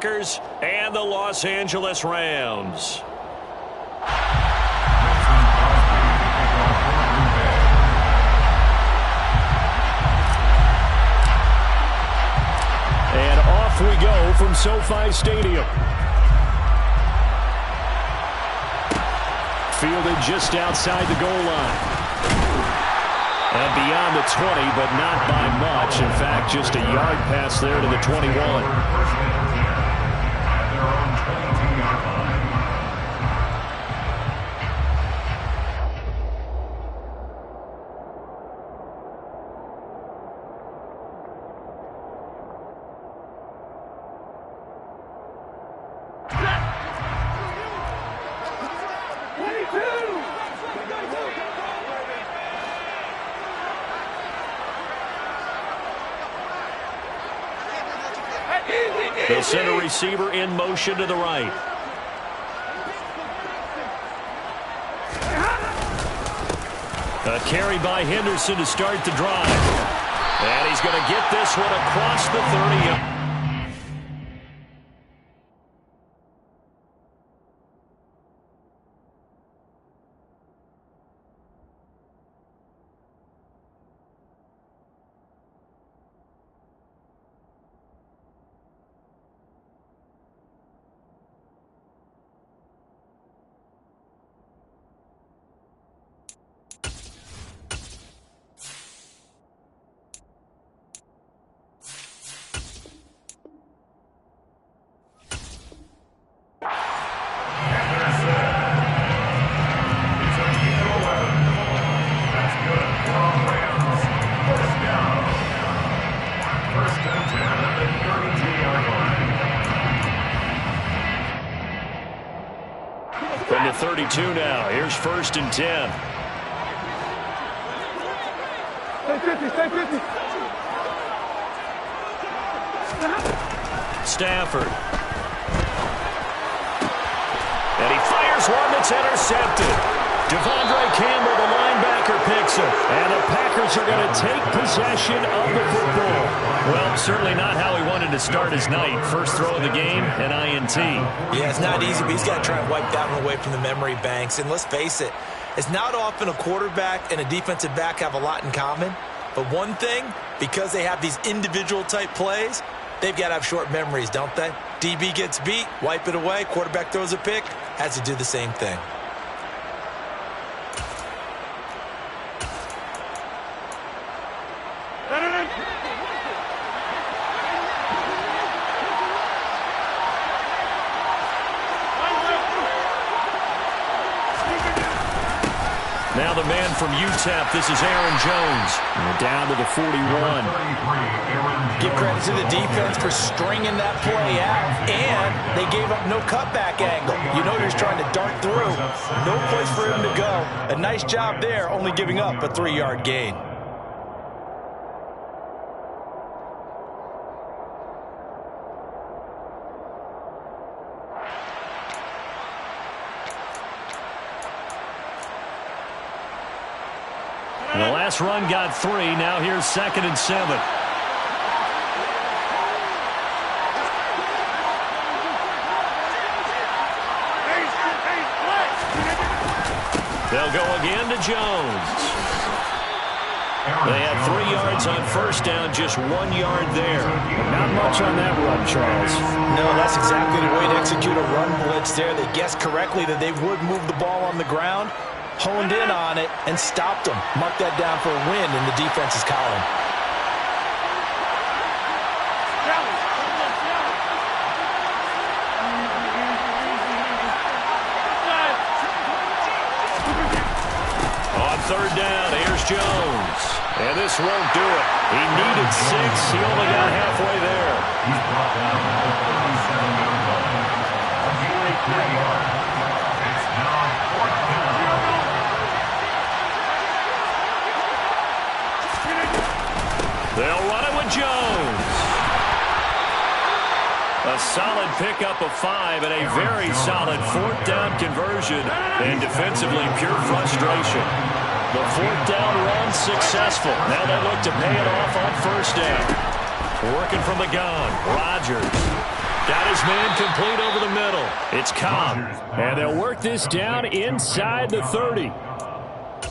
And the Los Angeles Rams. And off we go from SoFi Stadium. Fielded just outside the goal line. And beyond the 20, but not by much. In fact, just a yard pass there to the 21. The center receiver in motion to the right. A carry by Henderson to start the drive. And he's going to get this one across the 30. From the 32 now. Here's 1st and 10. Stafford. And he fires one that's intercepted. Devondre Campbell, the linebacker, picks it. And the Packers are going to take possession of the football. Well, certainly not how he wanted to start his night. First throw of the game, an INT. Yeah, it's not easy, but he's got to try and wipe that one away from the memory banks. And let's face it, it's not often a quarterback and a defensive back have a lot in common. But one thing, because they have these individual type plays, they've got to have short memories, don't they? DB gets beat, wipe it away, quarterback throws a pick, has to do the same thing. Now the man from UTEP, this is Aaron Jones. And down to the 41. Give credit to the defense for stringing that play out, and they gave up no cutback angle. You know he's trying to dart through. No place for him to go. A nice job there, only giving up a 3-yard gain. And the last run got 3. Now here's 2nd and 7. They'll go again to Jones. They had 3 yards on 1st down, just 1 yard there. Not much on that run, Charles. No, that's exactly the way to execute a run blitz there. They guessed correctly that they would move the ball on the ground, honed in on it, and stopped them. Mark that down for a win in the defense's column. On 3rd down, here's Jones. And this won't do it. He needed 6. He only got halfway there. He's brought down at the 37-yard line. A gain of 3 yards. It's now 4th down. They'll run it with Jones. A solid pickup of 5 and a very solid 4th down conversion. And defensively, pure frustration. The 4th down run successful. Now they look to pay it off on 1st down. Working from the gun, Rodgers. Got his man complete over the middle. It's Cobb. And they'll work this down inside the 30.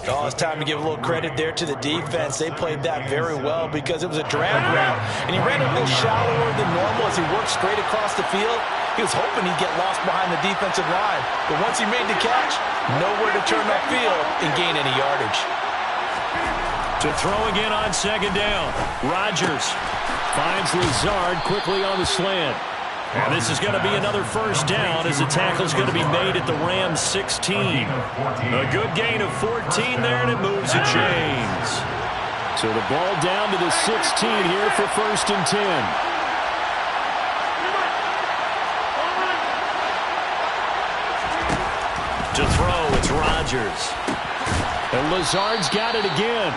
Oh, it's time to give a little credit there to the defense. They played that very well because it was a drag route, and he ran a little shallower than normal as he worked straight across the field. He was hoping he'd get lost behind the defensive line, but once he made the catch, nowhere to turn upfield and gain any yardage. To throw again on second down. Rodgers finds Lazard quickly on the slant. And this is going to be another first down as the tackle's going to be made at the Rams 16. A good gain of 14 there, and it moves the chains. So the ball down to the 16 here for 1st and 10. To throw, it's Rodgers. And Lazard's got it again.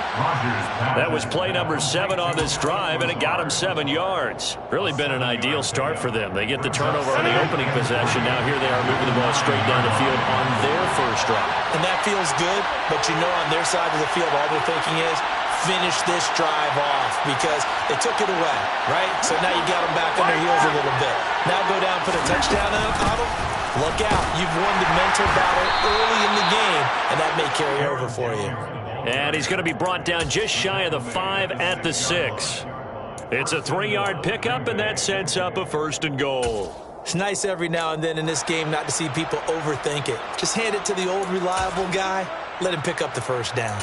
That was play number 7 on this drive, and it got him 7 yards. Really been an ideal start for them. They get the turnover on the opening possession. Now here they are moving the ball straight down the field on their first drive. And that feels good, but you know on their side of the field all they're thinking is finish this drive off because they took it away, right? So now you got them back on their heels a little bit. Now go down, put a touchdown on them. Look out. You've won the mental battle early in the game, and that may carry over for you. And he's going to be brought down just shy of the 5 at the 6. It's a 3-yard pickup, and that sets up a 1st and goal. It's nice every now and then in this game not to see people overthink it. Just hand it to the old reliable guy. Let him pick up the first down.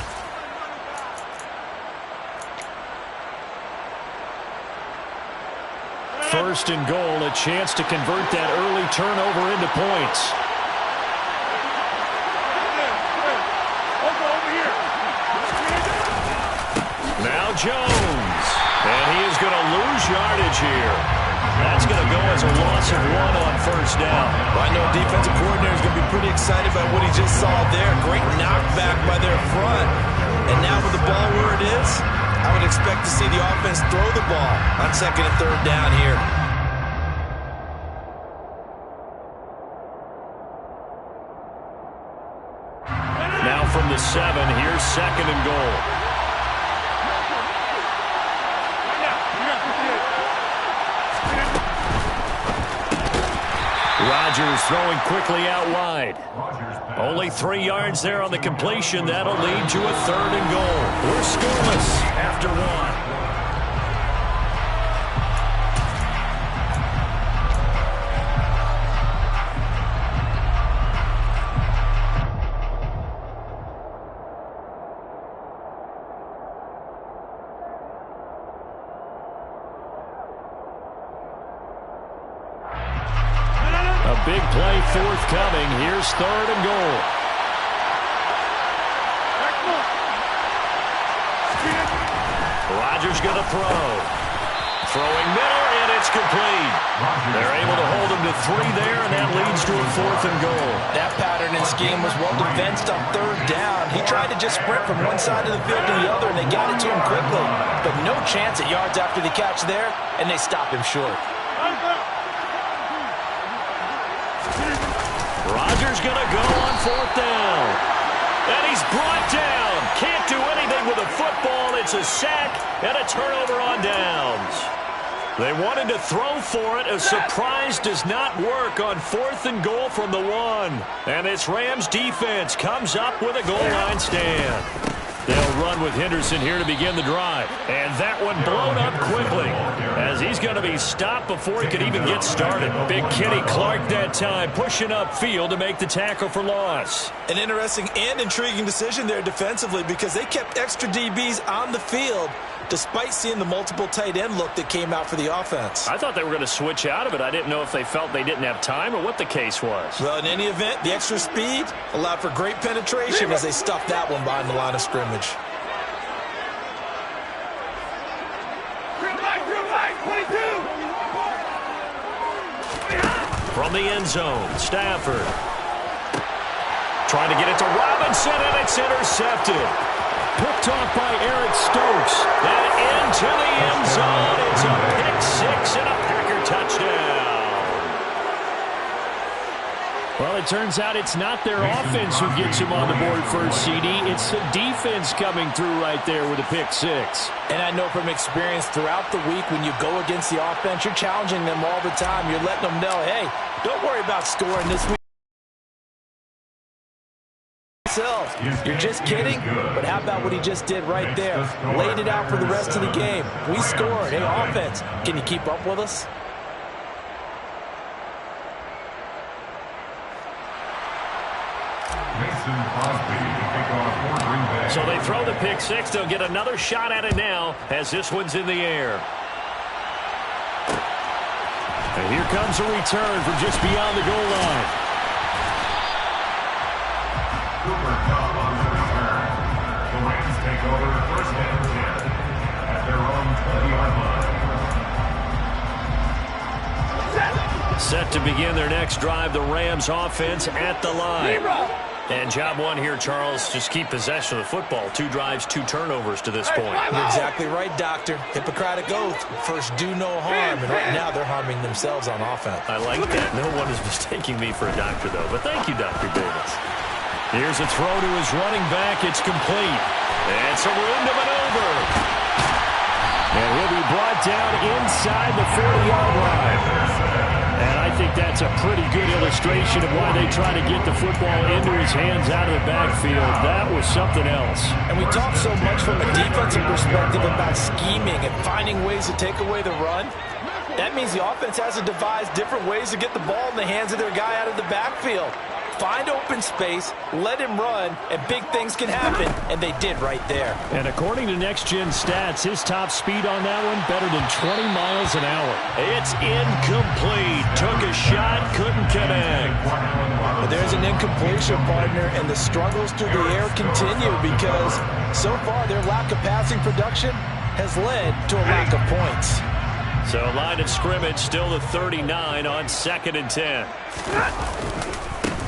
First and goal, a chance to convert that early turnover into points. Now Jones. And he is going to lose yardage here. That's going to go as a loss of 1 on first down. Well, I know defensive coordinator is going to be pretty excited about what he just saw there. Great knockback by their front. And now with the ball where it is, I would expect to see the offense throw the ball on 2nd and 3rd down here. Now from the 7, here's 2nd and goal. Rodgers throwing quickly out wide. Only 3 yards there on the completion. That'll lead to a 3rd and goal. We're scoreless after 1. Big play forthcoming. Here's 3rd and goal. Rodgers going to throw. Throwing middle, and it's complete. They're able to hold him to 3 there, and that leads to a 4th and goal. That pattern and scheme was well defensed on 3rd down. He tried to just sprint from one side of the field to the other, and they got it to him quickly. But no chance at yards after the catch there, and they stopped him short. Rodgers going to go on 4th down. And he's brought down. Can't do anything with a football. It's a sack and a turnover on downs. They wanted to throw for it. A surprise does not work on 4th and goal from the 1. And this Rams defense comes up with a goal line stand. They'll run with Henderson here to begin the drive. And that one blown up quickly as he's going to be stopped before he could even get started. Big Kenny Clark that time pushing upfield to make the tackle for loss. An interesting and intriguing decision there defensively because they kept extra DBs on the field despite seeing the multiple tight end look that came out for the offense. I thought they were going to switch out of it. I didn't know if they felt they didn't have time or what the case was. Well, in any event, the extra speed allowed for great penetration as they stuffed that one behind the line of scrimmage. From the end zone, Stafford trying to get it to Robinson, and it's intercepted. Picked off by Eric Stokes. And into the end zone. It's a pick 6 and a Packer touchdown. Well, it turns out it's not their offense who gets him on the board first, CD. It's the defense coming through right there with a pick six. And I know from experience throughout the week when you go against the offense, you're challenging them all the time. You're letting them know, hey, don't worry about scoring this week. You're just kidding? But how about what he just did right there? Laid it out for the rest of the game. We scored. Hey, offense, can you keep up with us? So they throw the pick six. They'll get another shot at it now as this one's in the air. And here comes a return from just beyond the goal line. Cooper Kupp on the return. The Rams take over first and 10 at their own 20-yard line. Set to begin their next drive, the Rams offense at the line. And job one here, Charles, just keep possession of the football. 2 drives, 2 turnovers to this point. You're exactly right, Doctor. Hippocratic oath. First, do no harm. And right now, they're harming themselves on offense. I like that. No one is mistaking me for a doctor, though. But thank you, Dr. Davis. Here's a throw to his running back. It's complete. And some room to maneuver. And he'll be brought down inside the 40-yard line. And I think that's a pretty good illustration of why they try to get the football into his hands out of the backfield. That was something else. And we talk so much from a defensive perspective about scheming and finding ways to take away the run. That means the offense has to devise different ways to get the ball in the hands of their guy out of the backfield. Find open space, let him run, and big things can happen, and they did right there. And according to Next Gen Stats, his top speed on that one, better than 20 miles an hour. It's incomplete. Took a shot, couldn't connect. But there's an incompletion, partner, and the struggles through the air continue because so far their lack of passing production has led to a lack of points. So line of scrimmage still the 39 on 2nd and 10.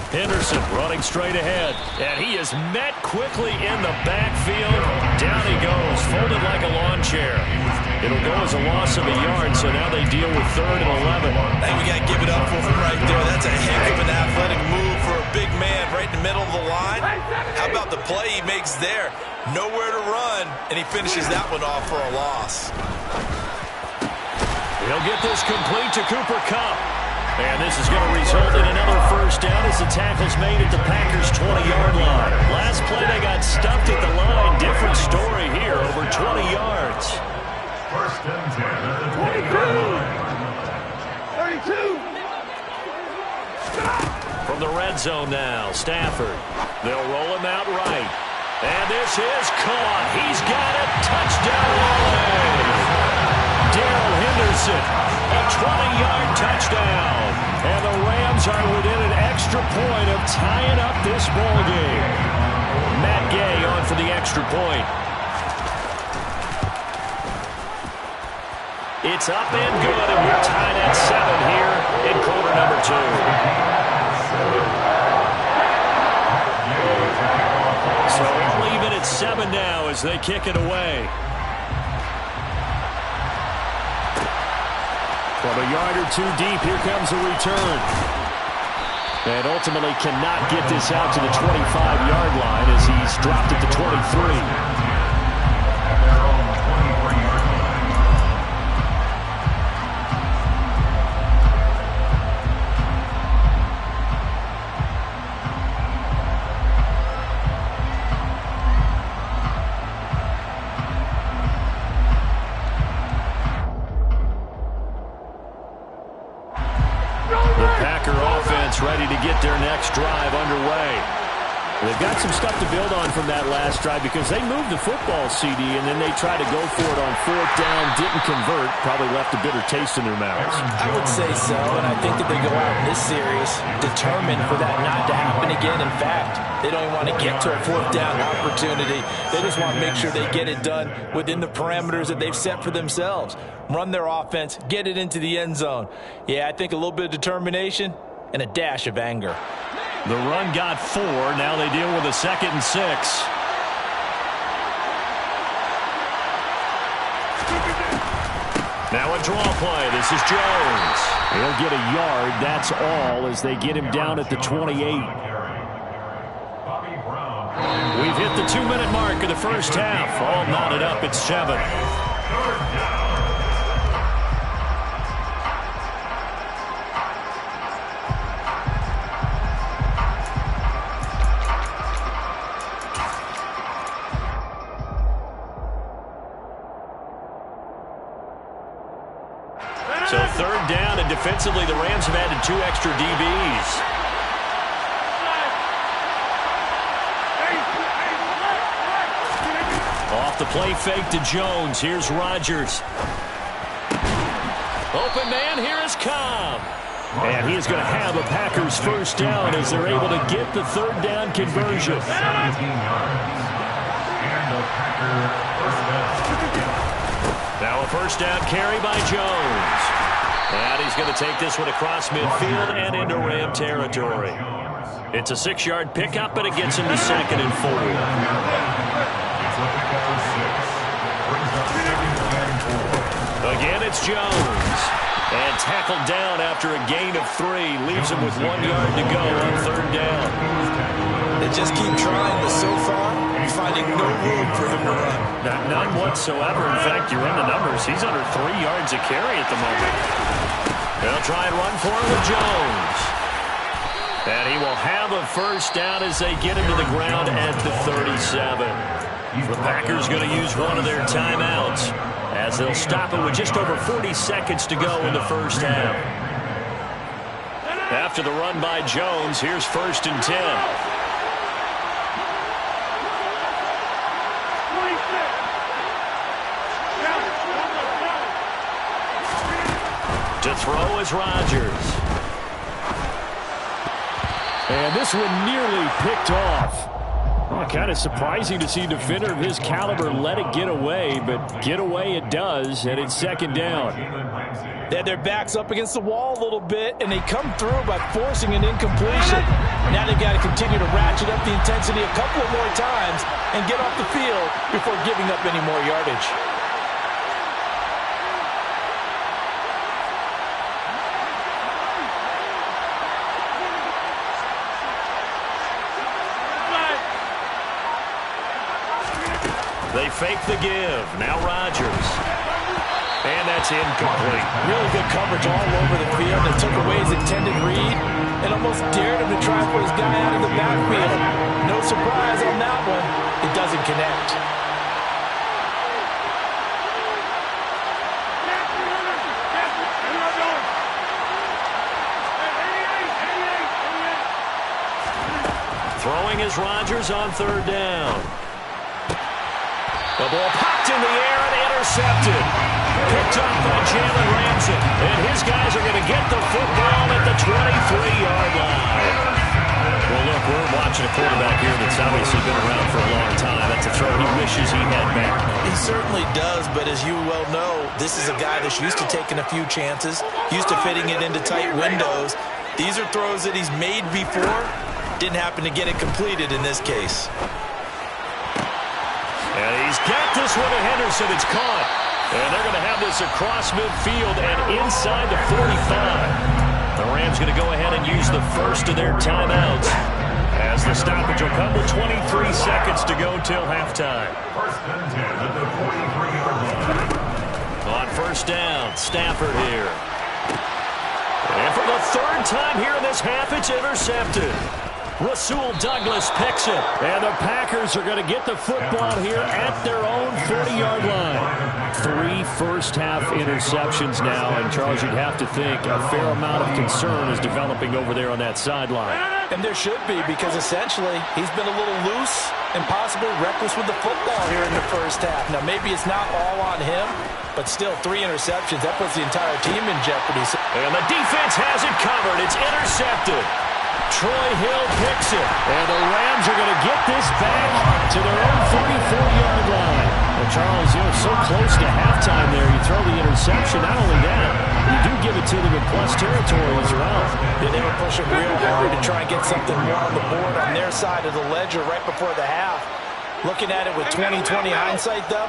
Henderson running straight ahead, and he is met quickly in the backfield. Down he goes, folded like a lawn chair. It'll go as a loss of a yard, so now they deal with 3rd and 11. Hey, we got to give it up for him right there. That's a heck of an athletic move for a big man right in the middle of the line. How about the play he makes there? Nowhere to run, and he finishes that one off for a loss. He'll get this complete to Cooper Kupp. And this is going to result in another first down as the tackle's made at the Packers' 20-yard line. Last play, they got stuffed at the line. Different story here, over 20 yards. First and 10 at the 20-yard line. 32. From the red zone now, Stafford. They'll roll him out right. And this is caught. He's got it. Touchdown. Darrell Henderson, a 20-yard touchdown. And the Rams are within an extra point of tying up this ball game. Matt Gay on for the extra point. It's up and good, and we're tied at 7 here in quarter number 2. So all even at 7 now as they kick it away. From a yard or 2 deep, here comes a return. And ultimately cannot get this out to the 25-yard line as he's dropped at the 23. Ready to get their next drive underway. They've got some stuff to build on from that last drive because they moved the football, CD, and then they tried to go for it on 4th down, didn't convert, probably left a bitter taste in their mouths. I would say so, and I think that they go out in this series determined for that not to happen again. In fact, they don't even want to get to a 4th down opportunity. They just want to make sure they get it done within the parameters that they've set for themselves. Run their offense, get it into the end zone. Yeah, I think a little bit of determination and a dash of anger. The run got 4. Now they deal with a 2nd and 6. Now a draw play. This is Jones. He'll get a yard. That's all as they get him down at the 28. We've hit the 2-minute mark of the first half. All knotted up at 7. So 3rd down, and defensively the Rams have added 2 extra DBs. Off the play fake to Jones. Here's Rodgers. Open man, here is Cobb. And he is going to have a Packers first down as they're able to get the 3rd down conversion. 17 yards. And the Packers first down. Now a first down carry by Jones. And he's going to take this one across midfield and into Ram territory. It's a 6-yard pickup, but it gets him to 2nd and 4. Again, it's Jones. And tackled down after a gain of 3. Leaves him with 1 yard to go on 3rd down. They just keep trying, but so far, finding no room for him to run. None whatsoever. In fact, you run the numbers. He's under 3 yards a carry at the moment. They'll try and run for him with Jones. And he will have a first down as they get him to the ground at the 37. The Packers going to use one of their timeouts as they'll stop it with just over 40 seconds to go in the first half. After the run by Jones, here's 1st and 10. To throw is Rodgers. And this one nearly picked off. Well, kind of surprising to see a defender of his caliber let it get away, but get away it does, and it's 2nd down. They had their backs up against the wall a little bit, and they come through by forcing an incompletion. Now they've got to continue to ratchet up the intensity a couple of more times and get off the field before giving up any more yardage. They fake the give. Now Rodgers. And that's incomplete. Really good coverage all over the field. They took away his intended read and almost dared him to try and put his guy out in the backfield. No surprise on that one. It doesn't connect. Throwing is Rodgers on 3rd down. The ball popped in the air and intercepted. Picked up by Jalen Ramsey. And his guys are going to get the football at the 23-yard line. Well, look, we're watching a quarterback here that's obviously been around for a long time. That's a throw he wishes he had back. He certainly does, but as you well know, this is a guy that's used to taking a few chances, used to fitting it into tight windows. These are throws that he's made before. Didn't happen to get it completed in this case. And he's got this one to Henderson. It's caught. And they're going to have this across midfield and inside the 45. The Rams going to go ahead and use the first of their timeouts as the stoppage will come with 23 seconds to go till halftime. 1st and 10 at the 43-yard line. On 1st down, Stafford here. And for the 3rd time here in this half, it's intercepted. Rasul Douglas picks it. And the Packers are going to get the football here at their own 40-yard line. 3 first-half interceptions now. And, Charles, you'd have to think a fair amount of concern is developing over there on that sideline. And there should be, because essentially he's been a little loose and possibly reckless with the football here in the first half. Now, maybe it's not all on him, but still 3 interceptions. That puts the entire team in jeopardy. And the defense has it covered. It's intercepted. Troy Hill picks it. And the Rams are going to get this back to their own 44-yard line. Well, Charles, so close to halftime there. You throw the interception. Not only that, you do give it to them in plus territory as well. Yeah, they were pushing real hard to try and get something more on the board on their side of the ledger right before the half. Looking at it with 20/20 hindsight, though,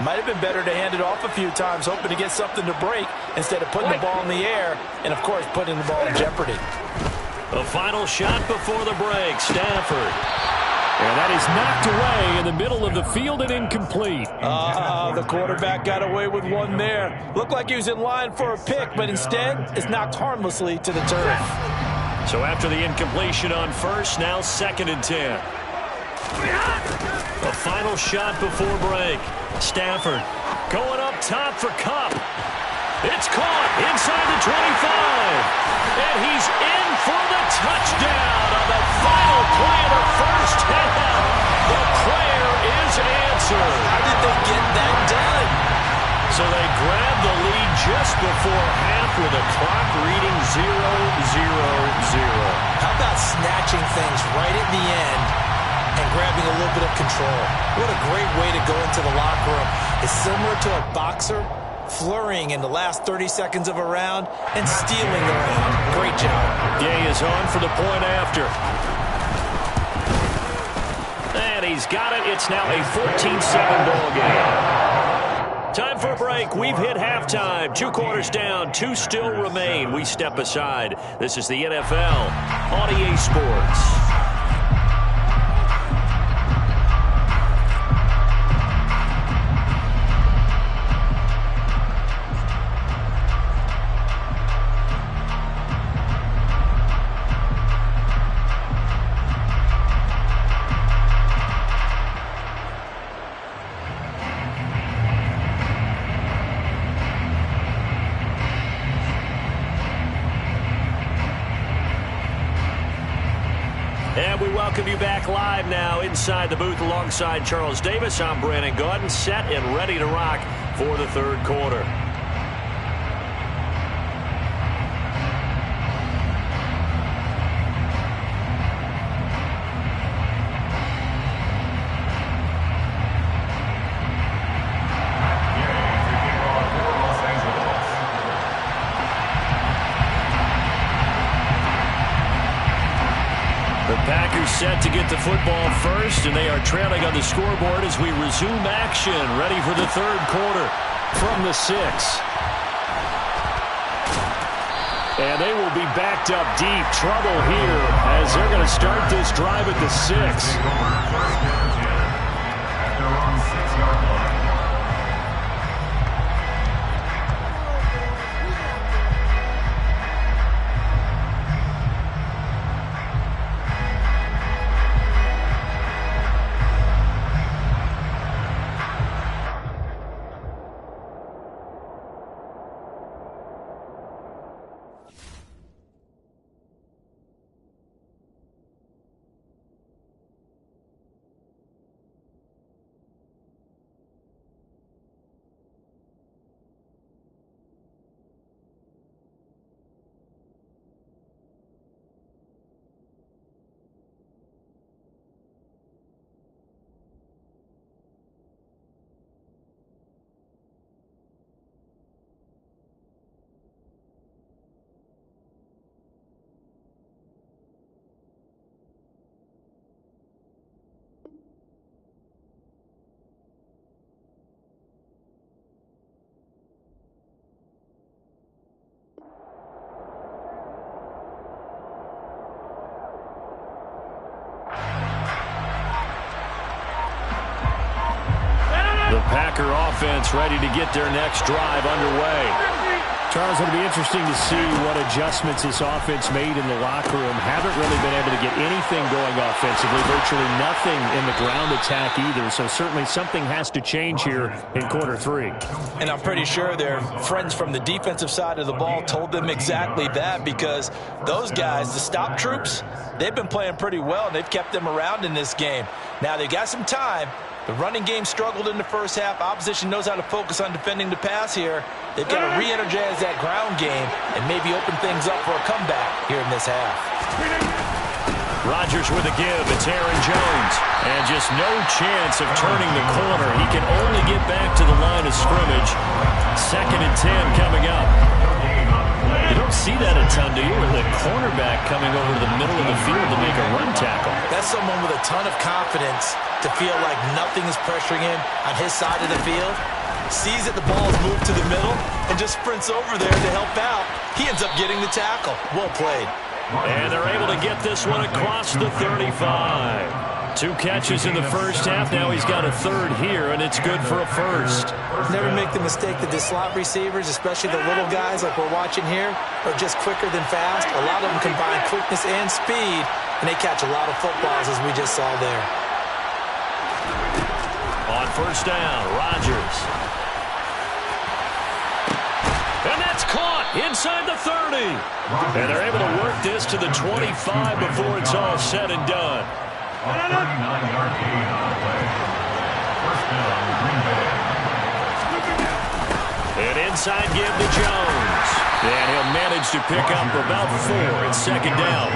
Might have been better to hand it off a few times, hoping to get something to break instead of putting the ball in the air and, of course, putting the ball in jeopardy. The final shot before the break, Stafford. And that is knocked away in the middle of the field and incomplete. The quarterback got away with one there. Looked like he was in line for a pick, but instead it's knocked harmlessly to the turf. So after the incompletion on first, now 2nd and 10. The final shot before break. Stafford going up top for Kupp. It's caught inside the 25. And he's in for the touchdown on the final play of the first half. The prayer is answered. How did they get that done? So they grab the lead just before half with a clock reading 0-0-0. How about snatching things right at the end and grabbing a little bit of control? What a great way to go into the locker room. It's similar to a boxer flurrying in the last 30 seconds of a round and stealing the round. Great job. Gay is on for the point after. And he's got it. It's now a 14-7 ball game. Time for a break. We've hit halftime. 2 quarters down. 2 still remain. We step aside. This is the NFL on EA Sports. And we welcome you back live now inside the booth alongside Charles Davis. I'm Brandon Gaudin, set and ready to rock for the 3rd quarter. Packers set to get the football first, and they are trailing on the scoreboard as we resume action, ready for the 3rd quarter from the 6. And they will be backed up deep. Trouble here as they're going to start this drive at the 6. The Packer offense ready to get their next drive underway. Charles, it'll be interesting to see what adjustments this offense made in the locker room. Haven't really been able to get anything going offensively, virtually nothing in the ground attack either. So certainly something has to change here in quarter 3. And I'm pretty sure their friends from the defensive side of the ball told them exactly that, because those guys, the stop troops, they've been playing pretty well. They've kept them around in this game. Now they got some time. The running game struggled in the first half. Opposition knows how to focus on defending the pass here. They've got to re-energize that ground game and maybe open things up for a comeback here in this half. Rodgers with a give. It's Aaron Jones. And just no chance of turning the corner. He can only get back to the line of scrimmage. 2nd and 10 coming up. You don't see that a ton, do you? Where the cornerback quarterback coming over to the middle of the field to make a run tackle. That's someone with a ton of confidence to feel like nothing is pressuring him on his side of the field. Sees that the ball is moved to the middle and just sprints over there to help out. He ends up getting the tackle. Well played. And they're able to get this one across the 35. 2 catches in the first half. Now he's got a third here, and it's good for a first. Never make the mistake that the slot receivers, especially the little guys like we're watching here, are just quicker than fast. A lot of them combine quickness and speed, and they catch a lot of footballs, as we just saw there. On first down, Rodgers. And that's caught inside the 30. And they're able to work this to the 25 before it's all said and done. A 39-yard gain on the play. First down, Green Bay. An inside give to Jones. And he'll manage to pick up about 4 at second down.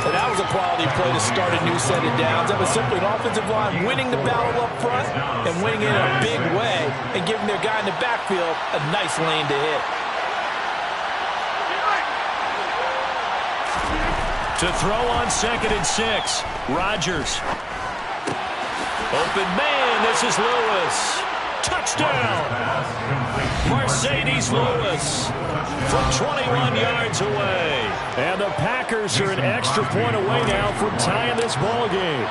And that was a quality play to start a new set of downs. That was simply an offensive line winning the battle up front and winning it in a big way and giving their guy in the backfield a nice lane to hit. To throw on 2nd and 6. Rodgers. Open man. This is Lewis. Touchdown. Mercedes Lewis from 21 yards away. And the Packers are an extra point away now from tying this ball game.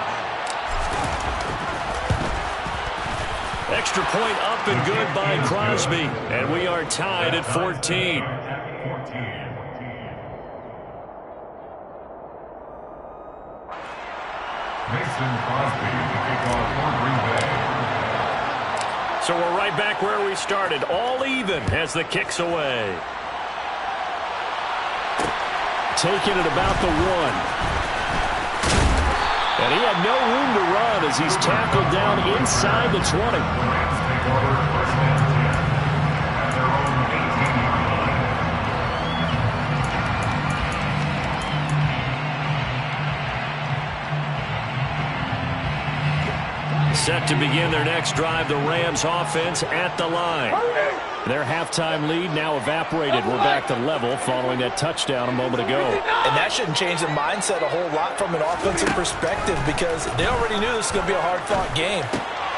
Extra point up and good by Crosby. And we are tied at 14. Mason Crosby, the kickoff for Green Bay. So we're right back where we started, all even as the kick's away. Taking it about the 1. And he had no room to run as he's tackled down inside the 20. The Rams take over first and 10 at their own 18-yard line. Set to begin their next drive, the Rams offense at the line. Their halftime lead now evaporated. We're back to level following that touchdown a moment ago. And that shouldn't change the mindset a whole lot from an offensive perspective because they already knew this was going to be a hard-fought game.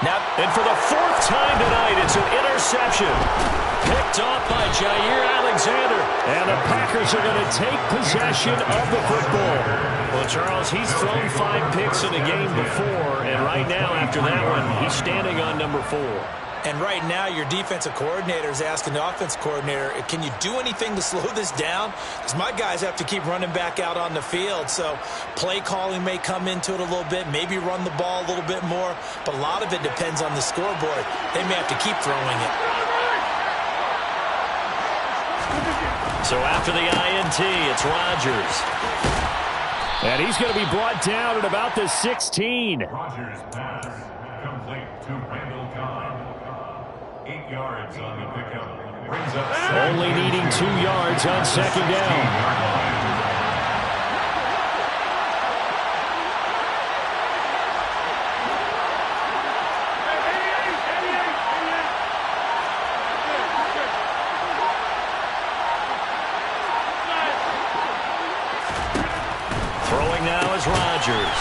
Now, and for the 4th time tonight, it's an interception. Picked off by Jair Alexander. And the Packers are going to take possession of the football. Well, Charles, he's thrown 5 picks in a game before, and right now, after that one, he's standing on number 4. And right now, your defensive coordinator is asking the offensive coordinator, can you do anything to slow this down? Because my guys have to keep running back out on the field. So play calling may come into it a little bit, maybe run the ball a little bit more. But a lot of it depends on the scoreboard. They may have to keep throwing it. So after the INT, it's Rodgers. And he's going to be brought down at about the 16. Rodgers pass complete to Randall Cobb. 8 yards on the pickup. Brings up only needing 2 yards on second down. Throwing now is Rodgers.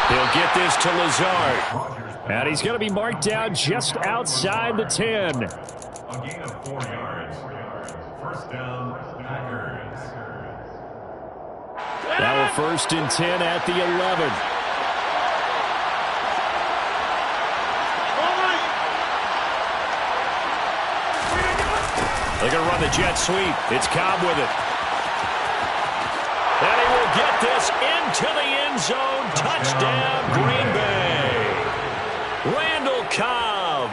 He'll get this to Lazard. And he's going to be marked down just outside the 10. A gain of 4 yards. First down, Packers. Now a 1st and 10 at the 11. They're going to run the jet sweep. It's Cobb with it. And he will get this into the end zone. Touchdown, Green Bay. Randall Cobb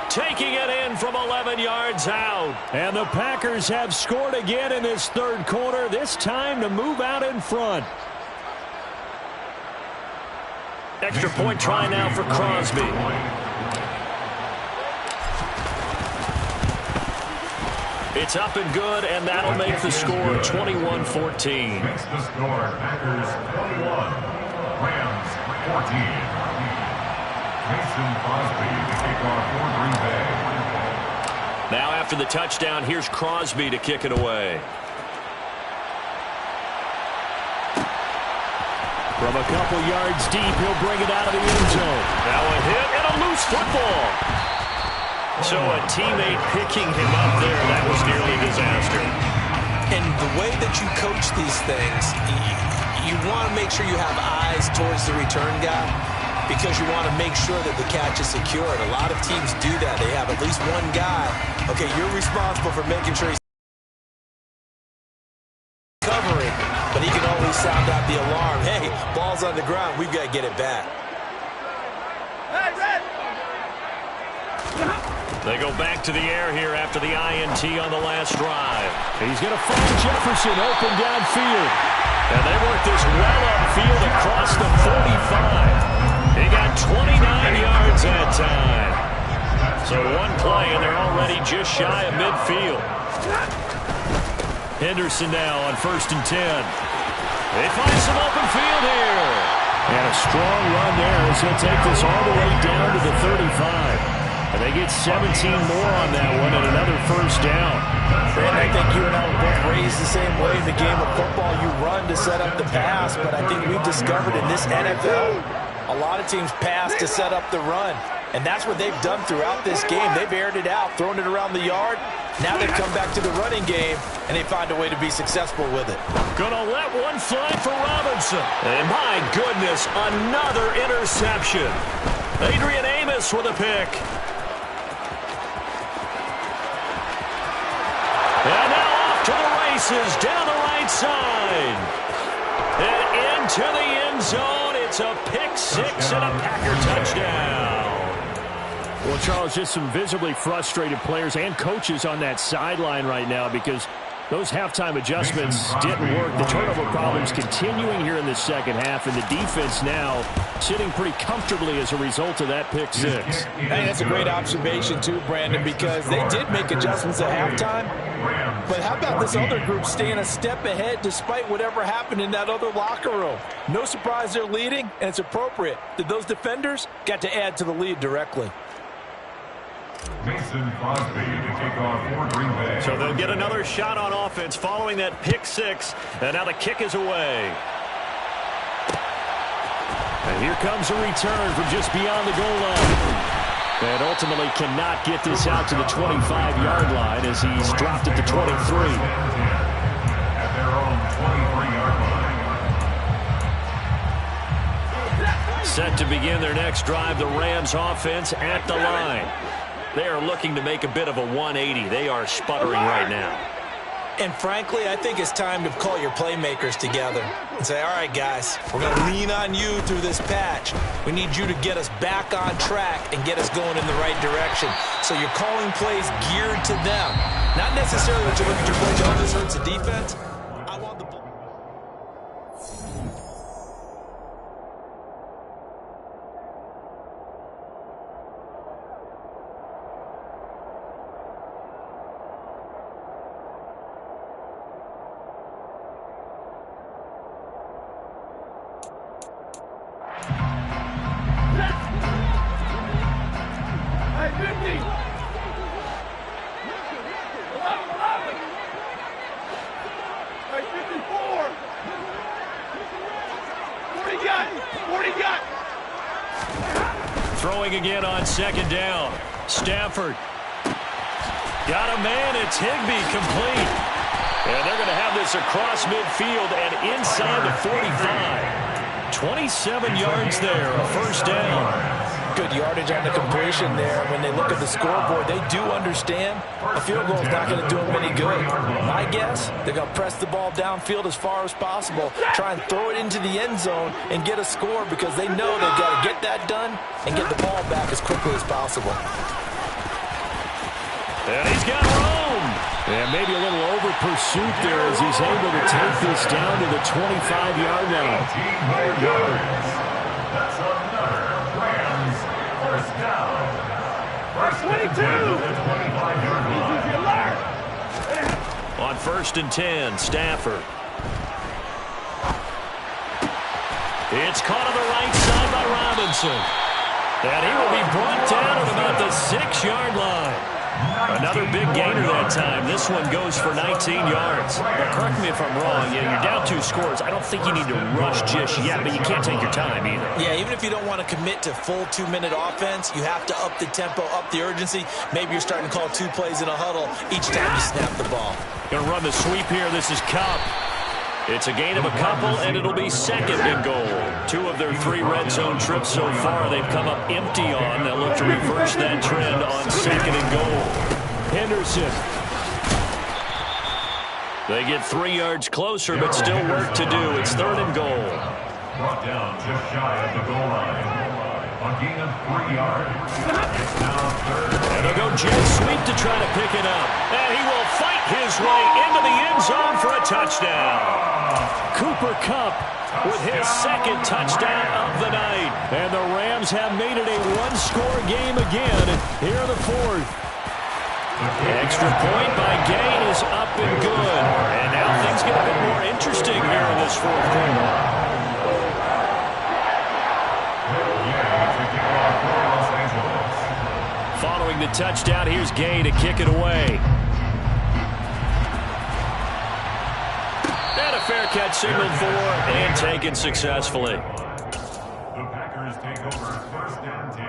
taking it in from 11 yards out. And the Packers have scored again in this 3rd quarter, this time to move out in front. Extra point try now for Crosby. It's up and good, and that'll make the score 21-14. Makes the score Packers 21, Rams 14. Mason Crosby to kick off for Green Bay. Now after the touchdown, here's Crosby to kick it away. From a couple yards deep, he'll bring it out of the end zone. Now a hit and a loose football. So a teammate picking him up there, that was nearly a disaster. And the way that you coach these things, you want to make sure you have eyes towards the return guy because you want to make sure that the catch is secured. A lot of teams do that. They have at least one guy. Okay, you're responsible for making sure he's covering, but he can always sound out the alarm. Hey, ball's on the ground. We've got to get it back. They go back to the air here after the INT on the last drive. He's going to find Jefferson open downfield. And they work this well upfield across the 45. He got 29 yards that time. So one play, and they're already just shy of midfield. Henderson now on 1st and 10. They find some open field here. And a strong run there as he'll take this all the way down to the 35. And they get 17 more on that one and another first down. Brandon, I think you and I were both raised the same way in the game of football. You run to set up the pass, but I think we've discovered in this NFL, a lot of teams pass to set up the run. And that's what they've done throughout this game. They've aired it out, thrown it around the yard. Now they've come back to the running game, and they find a way to be successful with it. Gonna let one fly for Robinson. And my goodness, another interception. Adrian Amos with a pick. And now off to the races, down the right side. And into the end zone. It's a pick six and a Packer touchdown. Well, Charles, just some visibly frustrated players and coaches on that sideline right now because those halftime adjustments didn't work. The turnover problems continuing here in the second half, and the defense now sitting pretty comfortably as a result of that pick six. Hey, that's a great observation too, Brandon, because they did make adjustments at halftime. But how about this other group staying a step ahead despite whatever happened in that other locker room? No surprise they're leading, and it's appropriate that those defenders got to add to the lead directly. Mason Crosby to take off for Green Bay. So they'll get another shot on offense following that pick six, and now the kick is away. And here comes a return from just beyond the goal line. And ultimately cannot get this out to the 25-yard line as he's dropped it to 23. At their own 23-yard line. Set to begin their next drive, the Rams offense at the line. They are looking to make a bit of a 180. They are sputtering right now. And frankly, I think it's time to call your playmakers together and say, all right, guys, we're going to lean on you through this patch. We need you to get us back on track and get us going in the right direction. So you're calling plays geared to them. Not necessarily that you look at your plays, oh, this hurts the defense. I want the ball. Throwing again on second down. Stafford. Got a man. It's Higbee complete. And they're going to have this across midfield and inside the 45. 27 yards there, a first down. Good yardage on the completion there. When they look at the scoreboard, they do understand a field goal is not going to do them any good. My guess, they're going to press the ball downfield as far as possible, try and throw it into the end zone and get a score because they know they've got to get that done and get the ball back as quickly as possible. And he's got room. And maybe a little over pursuit there as he's able to take this down to the 25-yard line. That's another Rams first down. First 22. 25-yard line. On 1st and 10, Stafford. It's caught on the right side by Robinson. And he will be brought down at about the 6-yard line. Another big gainer that time. This one goes for 19 yards. Now, correct me if I'm wrong. Yeah, you're down 2 scores. I don't think you need to rush just yet, but you can't take your time either. Yeah, even if you don't want to commit to full 2-minute offense, you have to up the tempo, up the urgency. Maybe you're starting to call 2 plays in a huddle each time you snap the ball. Going to run the sweep here. This is Cup. It's a gain of a couple, and it'll be second and goal. 2 of their 3 red zone trips so far they've come up empty on. They'll look to reverse that trend on second and goal. Henderson. They get 3 yards closer, but still work to do. It's third and goal. Brought down just shy of the goal line. A gain of 3 yards. It's now third. And they'll go jet sweep to try to pick it up. And he will fight his way into the end zone for a touchdown. Cooper Kupp with his second touchdown of the night. And the Rams have made it a 1-score game again here in the 4th. Extra point by Gay is up and good. And now things get a bit more interesting here in this 4th quarter. Following the touchdown, here's Gay to kick it away. And a fair catch signaled for and taken successfully. The Packers take over 1st and 10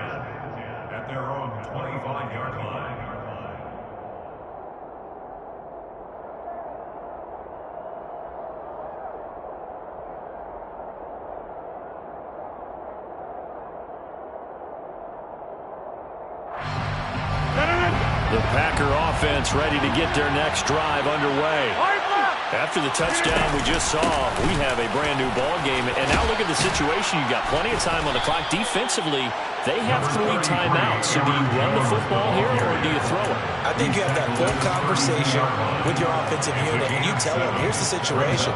at their own 25-yard line. The Packer offense ready to get their next drive underway. After the touchdown we just saw, we have a brand-new ball game. And now look at the situation. You've got plenty of time on the clock. Defensively, they have 3 timeouts. So do you run the football here or do you throw it? I think you have that full conversation with your offensive unit, and you tell them, here's the situation.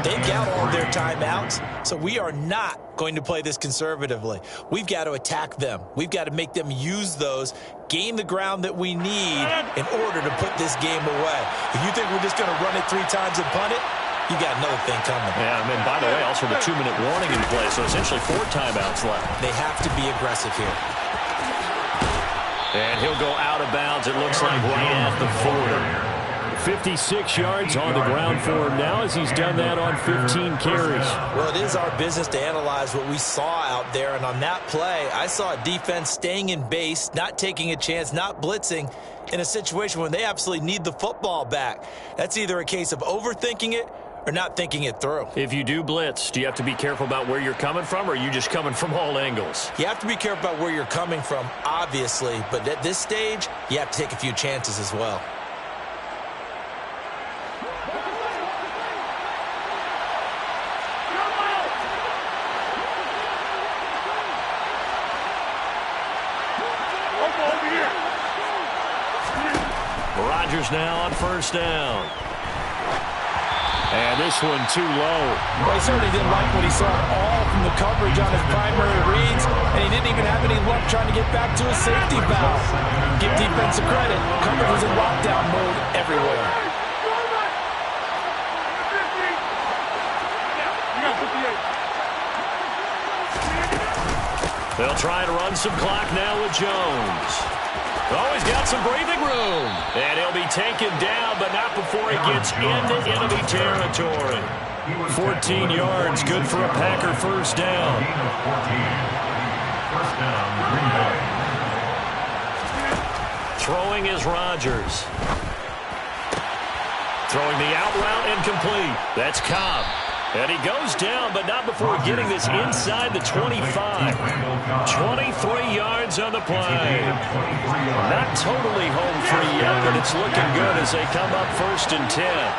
They've got all their timeouts, so we are not going to play this conservatively. We've got to attack them. We've got to make them use those, gain the ground that we need in order to put this game away. If you think we're just going to run it 3 times and punt it, you got another thing coming. Yeah, and by the way, also the 2-minute warning in play, so essentially 4 timeouts left. They have to be aggressive here. And he'll go out of bounds, it looks like, right at the 40. 56 yards on the ground for him now as he's done that on 15 carries. Well, it is our business to analyze what we saw out there, and on that play, I saw a defense staying in base, not taking a chance, not blitzing in a situation when they absolutely need the football back. That's either a case of overthinking it or not thinking it through. If you do blitz, do you have to be careful about where you're coming from, or are you just coming from all angles? You have to be careful about where you're coming from, obviously, but at this stage, you have to take a few chances as well. Rodgers now on 1st down. And this one too low. Well, he certainly didn't like what he saw all from the coverage on his primary reads, and he didn't even have any luck trying to get back to his safety valve. Give defensive credit. Coverage was in lockdown mode everywhere. They'll try to run some clock now with Jones. Oh, he's got some breathing room. And he'll be taken down, but not before he gets into enemy territory. 14 yards, good for a Packer 1st down. Throwing is Rodgers. Throwing the out route incomplete. That's Cobb. And he goes down, but not before getting this inside the 25. 23 yards on the play. Not totally home free yet, but it's looking good as they come up 1st and 10.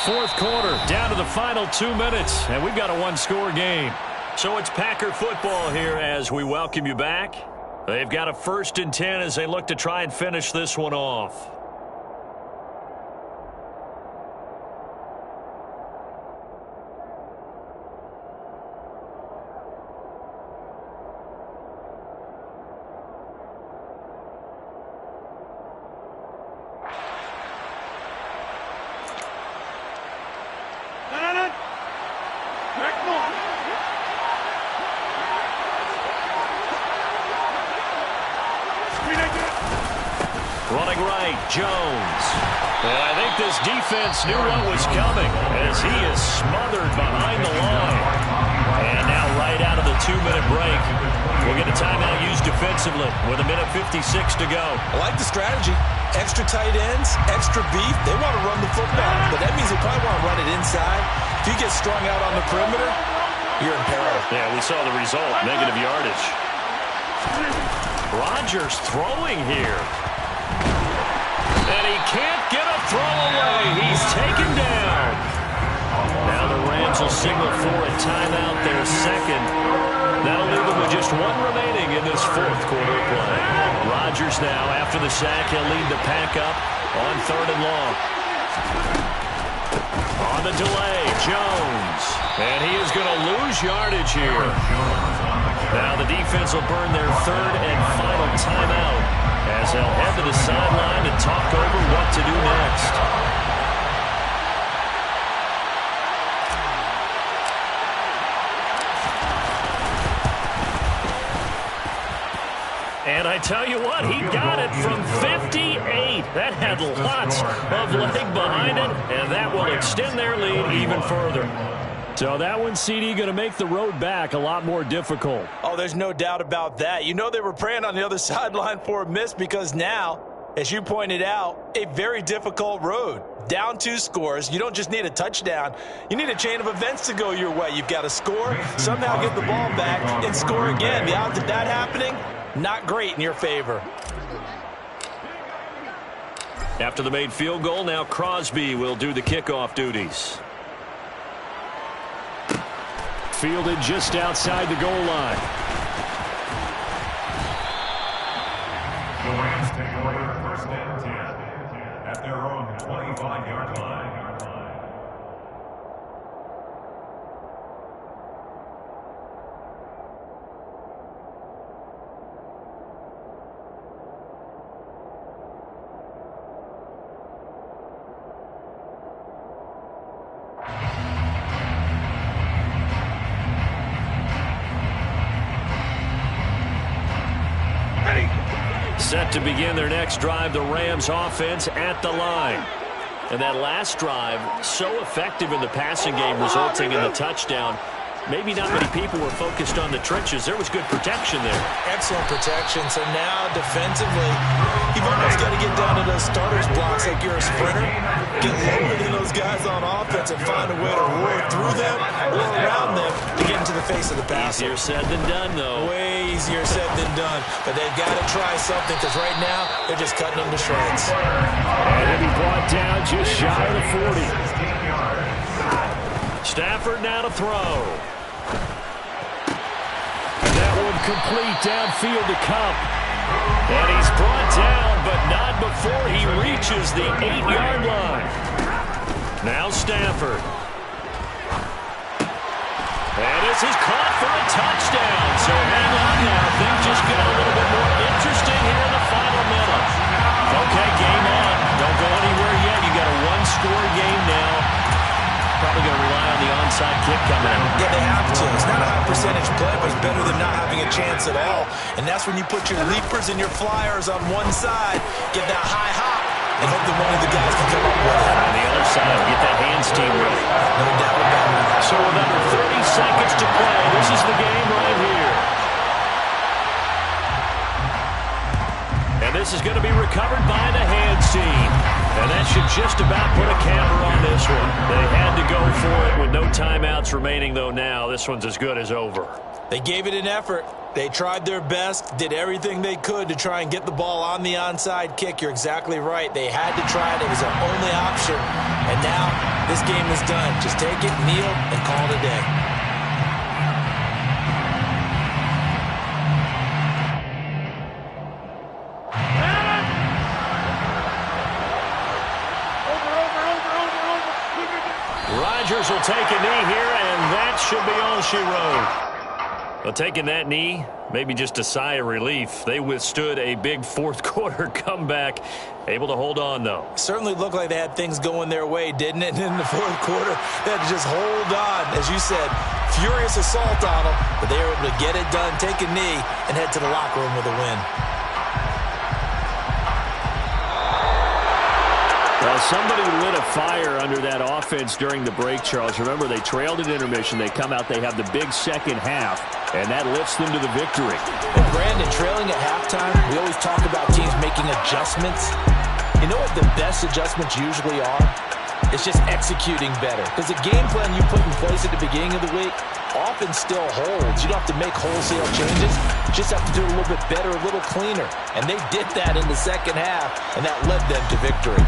4th quarter, down to the final 2 minutes, and we've got a 1-score game. So it's Packer football here as we welcome you back. They've got a 1st and 10 as they look to try and finish this one off. Jones. And I think this defense knew what was coming as he is smothered behind the line. And now right out of the 2-minute break, we'll get a timeout used defensively with 1:56 to go. I like the strategy. Extra tight ends, extra beef. They want to run the football, but that means they probably want to run it inside. If you get strung out on the perimeter, you're in peril. Yeah, we saw the result, negative yardage. Rodgers throwing here. And he can't get a throw away. He's taken down. Now the Rams will signal for a timeout, their second. That'll leave them with just one remaining in this fourth quarter of play. Rodgers now, after the sack, he'll lead the pack up on 3rd and long. On the delay, Jones. And he is going to lose yardage here. Now the defense will burn their 3rd and final timeout as they'll head to the sideline to talk over what to do next. And I tell you what, he got it from 58. That had lots of leg behind it, and that will extend their lead even further. So that one, CD, going to make the road back a lot more difficult. Oh, there's no doubt about that. You know they were praying on the other sideline for a miss because now, as you pointed out, a very difficult road. Down 2 scores. You don't just need a touchdown. You need a chain of events to go your way. You've got to score, somehow get the ball back, and score again. The odds of that happening, not great in your favor. After the made field goal, now Crosby will do the kickoff duties. Fielded just outside the goal line. The Rams take over 1st and 10 at their own 25-yard line. Set to begin their next drive, the Rams offense at the line. And that last drive, so effective in the passing game, resulting in the touchdown. Maybe not many people were focused on the trenches. There was good protection there. Excellent protection. So now defensively, you've almost got to get down to those starters blocks like you're a sprinter. Get lower than those guys on offense and find a way to roar through them or around them to get into the face of the passer. Easier said than done, though. Way easier said than done. But they've got to try something because right now they're just cutting them to shreds. And he'll be brought down just shy of the 40. Stafford now to throw. Complete downfield to Cup. And he's brought down, but not before he reaches the 8-yard line. Now Stafford. And this is caught for a touchdown. So hang on now. Things just get a little bit more interesting here in the final minute. Okay, game on. Don't go anywhere yet. You got a 1-score game now. Probably going to rely on the onside kick coming in. Yeah, they have to. It's not a high percentage play, but it's better than not having a chance at all. And that's when you put your leapers and your flyers on one side, get that high hop, and hope that one of the guys can come up with it. On the other side, get that hands team ready. No doubt about it. So with under 30 seconds to play, this is the game right here. And this is going to be recovered by the hands team. And that should just about put a camper on this one. They had to go for it with no timeouts remaining, though now. This one's as good as over. They gave it an effort. They tried their best, did everything they could to try and get the ball on the onside kick. You're exactly right. They had to try it. It was their only option. And now this game is done. Just take it, kneel, and call it a day. Rodgers will take a knee here, and that should be all she wrote. Well, taking that knee, maybe just a sigh of relief. They withstood a big fourth-quarter comeback. Able to hold on, though. Certainly looked like they had things going their way, didn't it? And in the fourth quarter, they had to just hold on. As you said, furious assault on them, but they were able to get it done, take a knee, and head to the locker room with a win. somebody lit a fire under that offense during the break, Charles. Remember, they trailed at intermission. They come out, they have the big second half, and that lifts them to the victory. And Brandon, trailing at halftime, we always talk about teams making adjustments. You know what the best adjustments usually are? It's just executing better. Because the game plan you put in place at the beginning of the week often still holds. You don't have to make wholesale changes. You just have to do it a little bit better, a little cleaner. And they did that in the second half, and that led them to victory.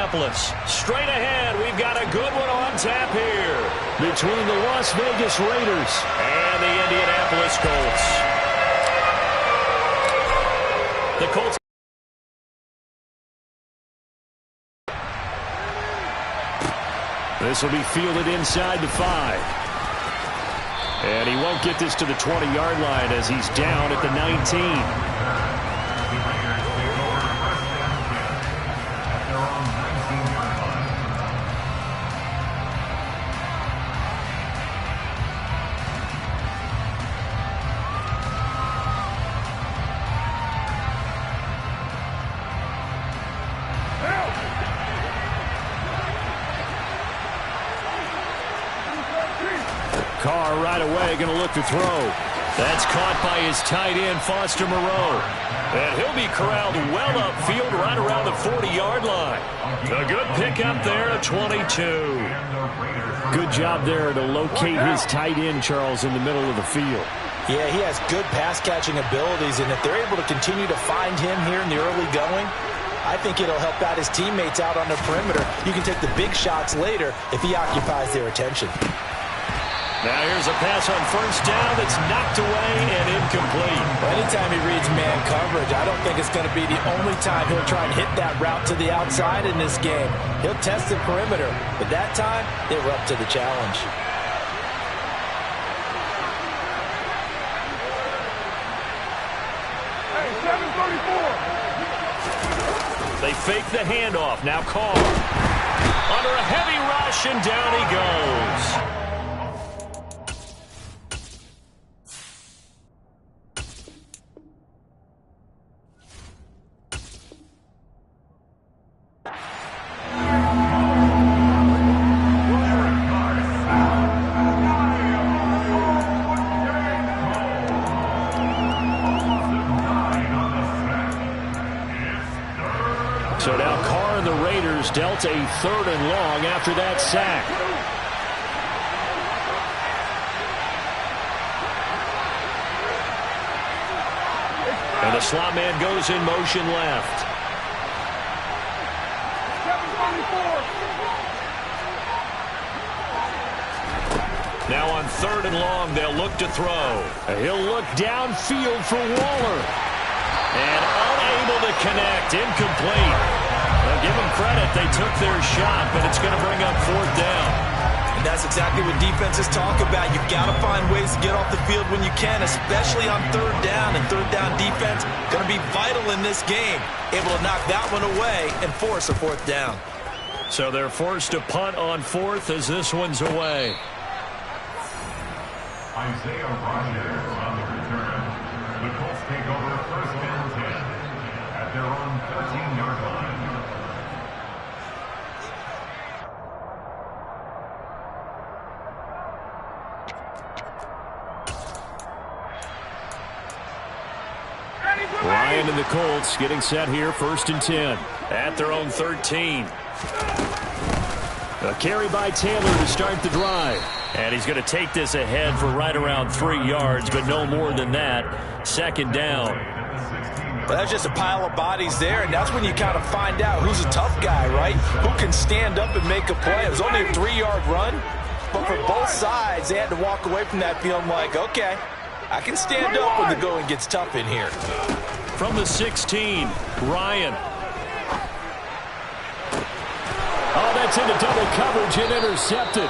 Indianapolis. Straight ahead, we've got a good one on tap here between the Las Vegas Raiders and the Indianapolis Colts. The Colts. This will be fielded inside the 5. And he won't get this to the 20-yard line as he's down at the 19. Carr right away going to look to throw. That's caught by his tight end, Foster Moreau. And he'll be corralled well upfield right around the 40-yard line. A good pickup there, 22. Good job there to locate his tight end, Charles, in the middle of the field. Yeah, he has good pass-catching abilities, and if they're able to continue to find him here in the early going, I think it'll help out his teammates out on the perimeter. You can take the big shots later if he occupies their attention. Now here's a pass on first down that's knocked away and incomplete. Well, anytime he reads man coverage, I don't think it's going to be the only time he'll try and hit that route to the outside in this game. He'll test the perimeter, but that time they were up to the challenge. Hey, 734. They fake the handoff. Now Carr under a heavy rush, and down he goes. So now Carr and the Raiders dealt a 3rd and long after that sack. And the slot man goes in motion left. Now on 3rd and long, they'll look to throw. He'll look downfield for Waller. And unable to connect, incomplete. Well, give them credit, they took their shot, but it's going to bring up 4th down. And that's exactly what defenses talk about. You've got to find ways to get off the field when you can, especially on 3rd down. And 3rd down defense going to be vital in this game. Able to knock that one away and force a 4th down. So they're forced to punt on 4th as this one's away. Isaiah Rogers on the return. The Colts take over 1st and 10 at their own 13-yard line. Ryan and the Colts getting set here, 1st and 10 at their own 13. A carry by Taylor to start the drive. And he's going to take this ahead for right around 3 yards, but no more than that. 2nd down. But that's just a pile of bodies there, and that's when you kind of find out who's a tough guy, right? Who can stand up and make a play. It was only a 3-yard run, but for both sides, they had to walk away from that feeling like, okay, I can stand up when the going gets tough in here. From the 16, Ryan. Oh, that's into double coverage and intercepted.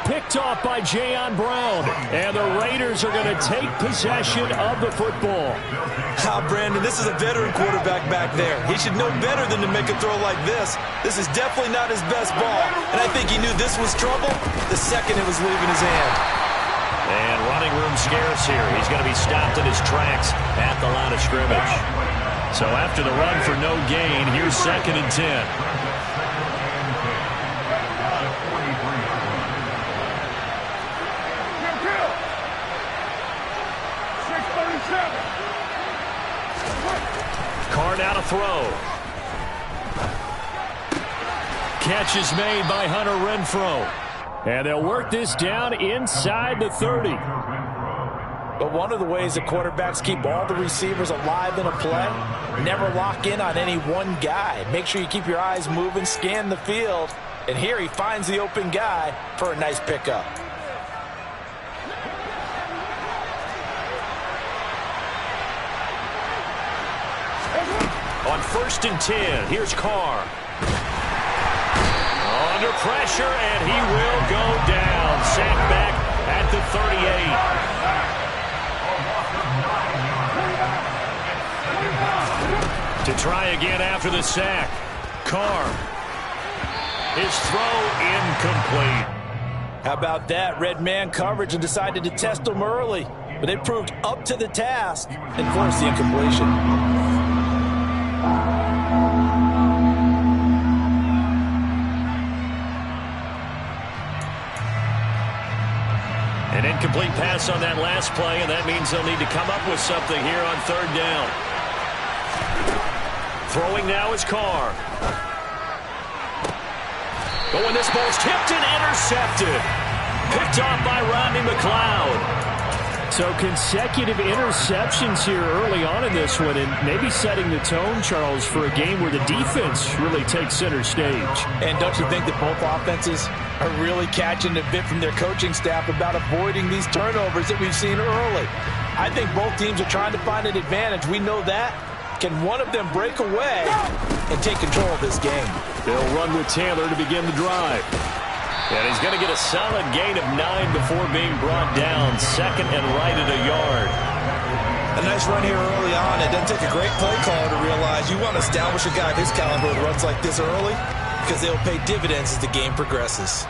Picked off by Jayon Brown. And the Raiders are going to take possession of the football. Brandon, this is a veteran quarterback back there. He should know better than to make a throw like this. This is definitely not his best ball. And I think he knew this was trouble the second it was leaving his hand. And running room scarce here. He's going to be stopped in his tracks at the line of scrimmage. So after the run for no gain, here's 2nd and 10. Carr now to throw. Catch is made by Hunter Renfrow. And they'll work this down inside the 30. But one of the ways that quarterbacks keep all the receivers alive in a play, never lock in on any one guy. Make sure you keep your eyes moving, scan the field. And here he finds the open guy for a nice pickup. On 1st and 10, here's Carr. Under pressure, and he will go down. Sacked back at the 38. To try again after the sack. Carr. His throw incomplete. How about that? Red man coverage and decided to test him early. But they proved up to the task and forced the incompletion. An incomplete pass on that last play, and that means they'll need to come up with something here on 3rd down. Throwing now is Carr. But when this ball's tipped and intercepted. Picked off by Rodney McLeod. So consecutive interceptions here early on in this one, and maybe setting the tone, Charles, for a game where the defense really takes center stage. And don't you think that both offenses are really catching a bit from their coaching staff about avoiding these turnovers that we've seen early? I think both teams are trying to find an advantage. We know that. Can one of them break away and take control of this game? They'll run with Taylor to begin the drive. And he's going to get a solid gain of 9 before being brought down. 2nd and right at a yard. A nice run here early on. It doesn't take a great play caller to realize you want to establish a guy of his caliber with runs like this early because they'll pay dividends as the game progresses.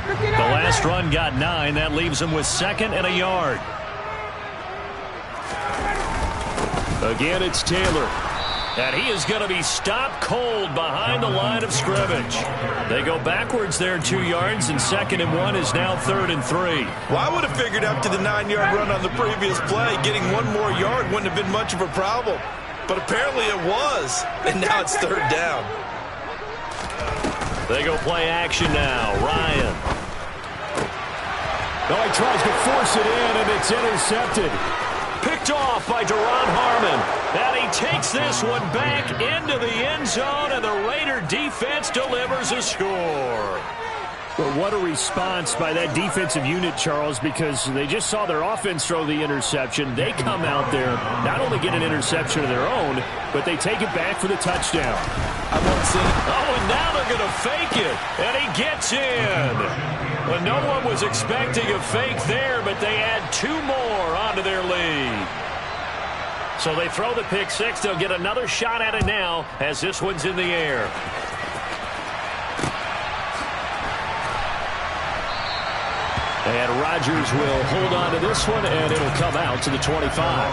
The last run got 9. That leaves him with 2nd and a yard. Again, it's Taylor. And he is going to be stopped cold behind the line of scrimmage. They go backwards there 2 yards, and 2nd and 1 is now 3rd and 3. Well, I would have figured after the 9-yard run on the previous play, getting 1 more yard wouldn't have been much of a problem. But apparently it was, and now it's 3rd down. They go play action now. Ryan. Oh, he tries to force it in, and it's intercepted. Picked off by Deron Harmon. And he takes this one back into the end zone, and the Raider defense delivers a score. But what a response by that defensive unit, Charles, because they just saw their offense throw the interception. They come out there, not only get an interception of their own, but they take it back for the touchdown. I won't see it. Oh, and now they're going to fake it, and he gets in. Well, no one was expecting a fake there, but they add 2 more onto their lead. So they throw the pick 6. They'll get another shot at it now as this one's in the air. And Rodgers will hold on to this one, and it'll come out to the 25.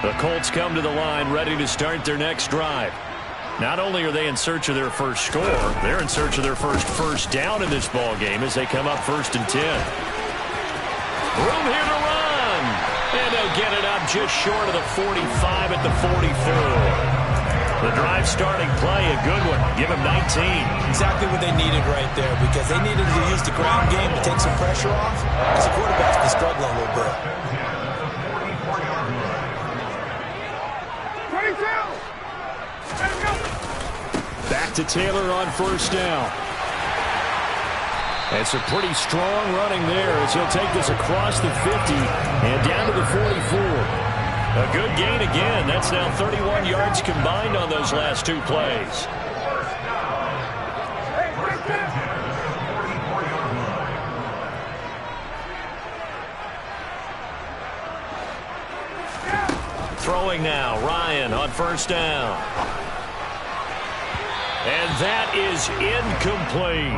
The Colts come to the line ready to start their next drive. Not only are they in search of their first score, they're in search of their first down in this ball game as they come up 1st and 10. Room here to run. And they'll get it up just short of the 45 at the 44. The drive starting play, a good one. Give them 19. Exactly what they needed right there because they needed to use the ground game to take some pressure off because the quarterback's been struggling a little bit. Back to Taylor on 1st down. It's a pretty strong running there as he'll take this across the 50 and down to the 44. A good gain again. That's now 31 yards combined on those last 2 plays. Throwing now, Ryan on 1st down. And that is incomplete.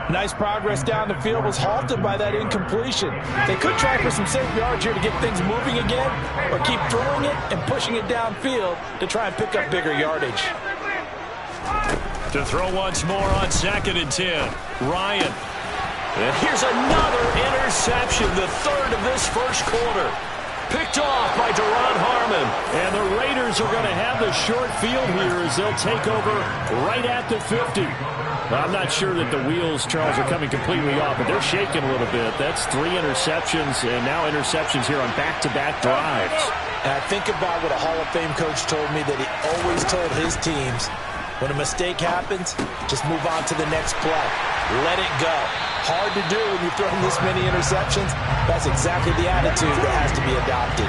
Nice progress down the field was halted by that incompletion. They could try for some safe yards here to get things moving again or keep throwing it and pushing it downfield to try and pick up bigger yardage. To throw once more on 2nd and 10. Ryan. And here's another interception, the third of this first quarter. Picked off by Deron Harmon. And the Raiders are going to have the short field here as they'll take over right at the 50. I'm not sure that the wheels, Charles, are coming completely off, but they're shaking a little bit. That's 3 interceptions, and now interceptions here on back-to-back drives. And I think about what a Hall of Fame coach told me, that he always told his teams, when a mistake happens, just move on to the next play. Let it go. Hard to do when you're throwing this many interceptions. That's exactly the attitude that has to be adopted.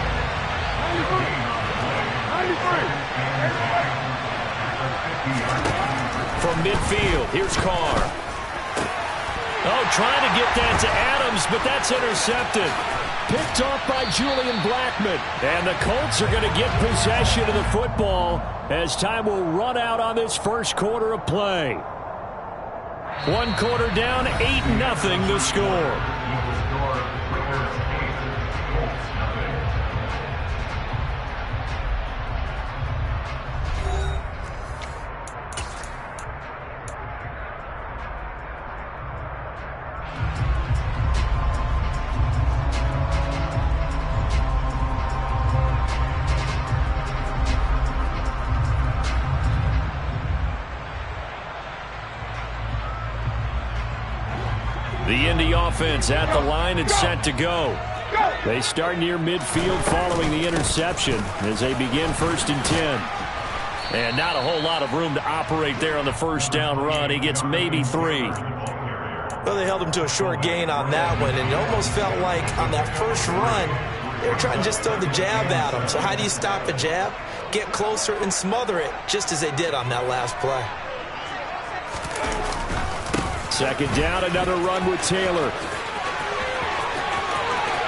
From midfield, here's Carr. Oh, trying to get that to Adams, but that's intercepted. Picked off by Julian Blackmon. And the Colts are going to get possession of the football as time will run out on this first quarter of play. 1 quarter down, 8-0 the score. The Indy offense at the line and set to go. They start near midfield following the interception as they begin 1st and 10. And not a whole lot of room to operate there on the first down run. He gets maybe 3. Well, they held him to a short gain on that one, and it almost felt like on that first run, they were trying to just throw the jab at him. So how do you stop a jab? Get closer and smother it, just as they did on that last play. 2nd down, another run with Taylor.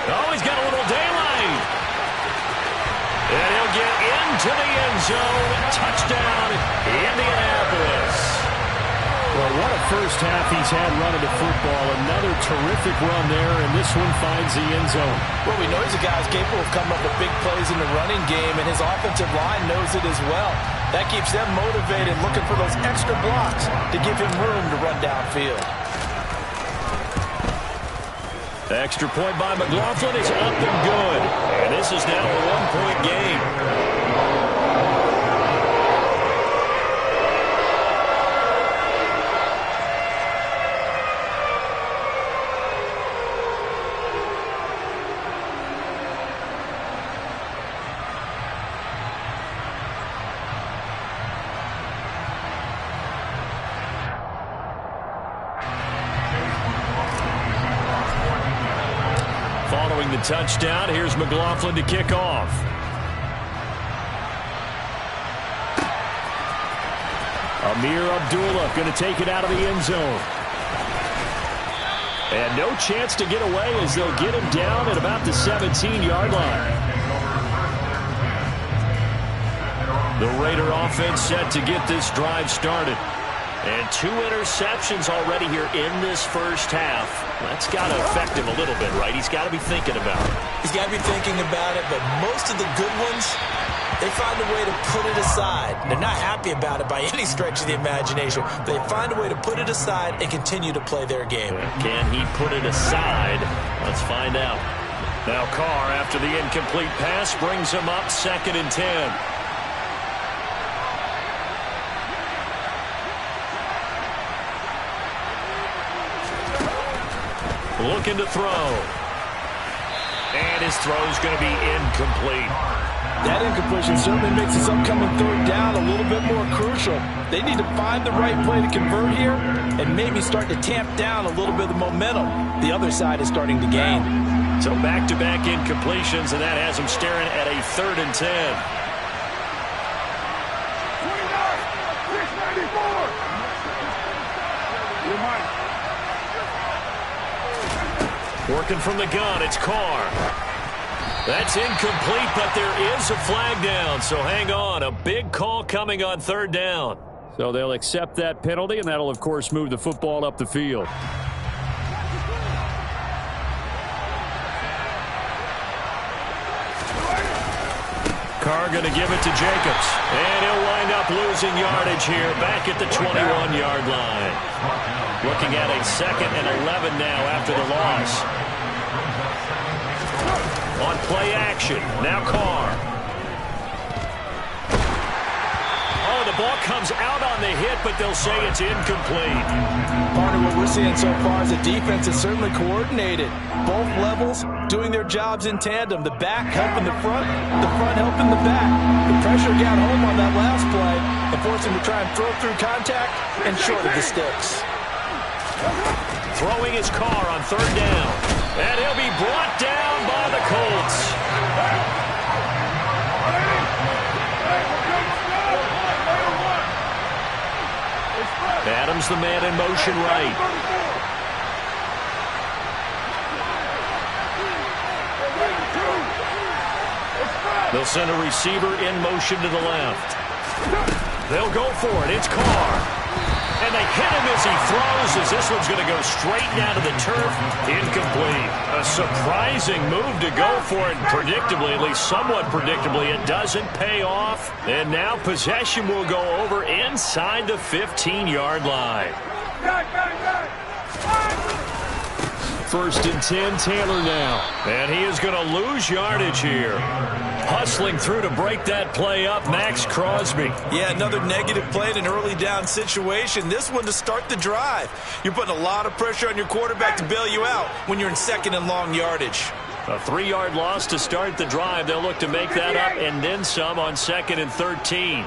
Oh, he's got a little daylight. And he'll get into the end zone. Touchdown, Indianapolis. Well, what a first half he's had running the football. Another terrific run there, and this one finds the end zone. Well, we know he's a guy who's capable of coming up with big plays in the running game, and his offensive line knows it as well. That keeps them motivated, looking for those extra blocks to give him room to run downfield. Extra point by McLaughlin is up and good. And this is now a 1-point game. Following the touchdown, here's McLaughlin to kick off. Amir Abdullah going to take it out of the end zone. And no chance to get away as they'll get him down at about the 17-yard line. The Raider offense set to get this drive started. And 2 interceptions already here in this first half. That's got to affect him a little bit, right? He's got to be thinking about it. He's got to be thinking about it, but most of the good ones, they find a way to put it aside. They're not happy about it by any stretch of the imagination. They find a way to put it aside and continue to play their game. Can he put it aside? Let's find out. Now Carr, after the incomplete pass, brings him up 2nd and 10. Looking to throw. And his throw's going to be incomplete. That incompletion certainly makes this upcoming 3rd down a little bit more crucial. They need to find the right play to convert here and maybe start to tamp down a little bit of the momentum the other side is starting to gain. So back-to-back incompletions, and that has them staring at a 3rd and 10. Working from the gun, it's Carr. That's incomplete, but there is a flag down, so hang on. A big call coming on 3rd down. So they'll accept that penalty, and that'll, of course, move the football up the field. Carr going to give it to Jacobs. And he'll wind up losing yardage here back at the 21-yard line. Looking at a 2nd and 11 now after the loss. On play action, now Carr. Oh, the ball comes out on the hit, but they'll say it's incomplete. Partner, what we're seeing so far is the defense is certainly coordinated. Both levels doing their jobs in tandem. The back helping the front helping the back. The pressure got home on that last play and forced him to try and throw through contact and short of the sticks. Throwing his Carr on 3rd down. And he'll be brought down by the Colts. Adams the man in motion right. They'll send a receiver in motion to the left. They'll go for it. It's Carr. And they hit him as he throws, as this one's going to go straight down to the turf. Incomplete. A surprising move to go for it. Predictably, at least somewhat predictably, it doesn't pay off. And now possession will go over inside the 15-yard line. 1st and 10, Taylor now. And he is going to lose yardage here. Hustling through to break that play up, Max Crosby. Yeah, another negative play in an early down situation. This one to start the drive. You're putting a lot of pressure on your quarterback to bail you out when you're in 2nd and long yardage. A 3-yard loss to start the drive. They'll look to make that up and then some on 2nd and 13.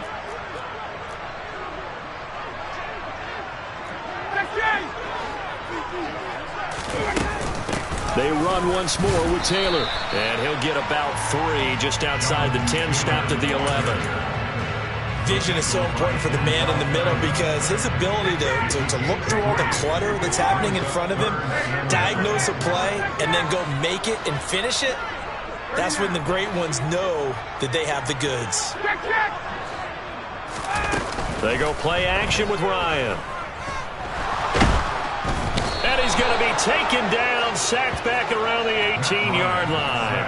They run once more with Taylor. And he'll get about 3 just outside the 10, stopped at the 11. Vision is so important for the man in the middle because his ability to look through all the clutter that's happening in front of him, diagnose a play, and then go make it and finish it, that's when the great ones know that they have the goods. They go play action with Ryan. And he's going to be taken down, sacked back around the 18-yard line.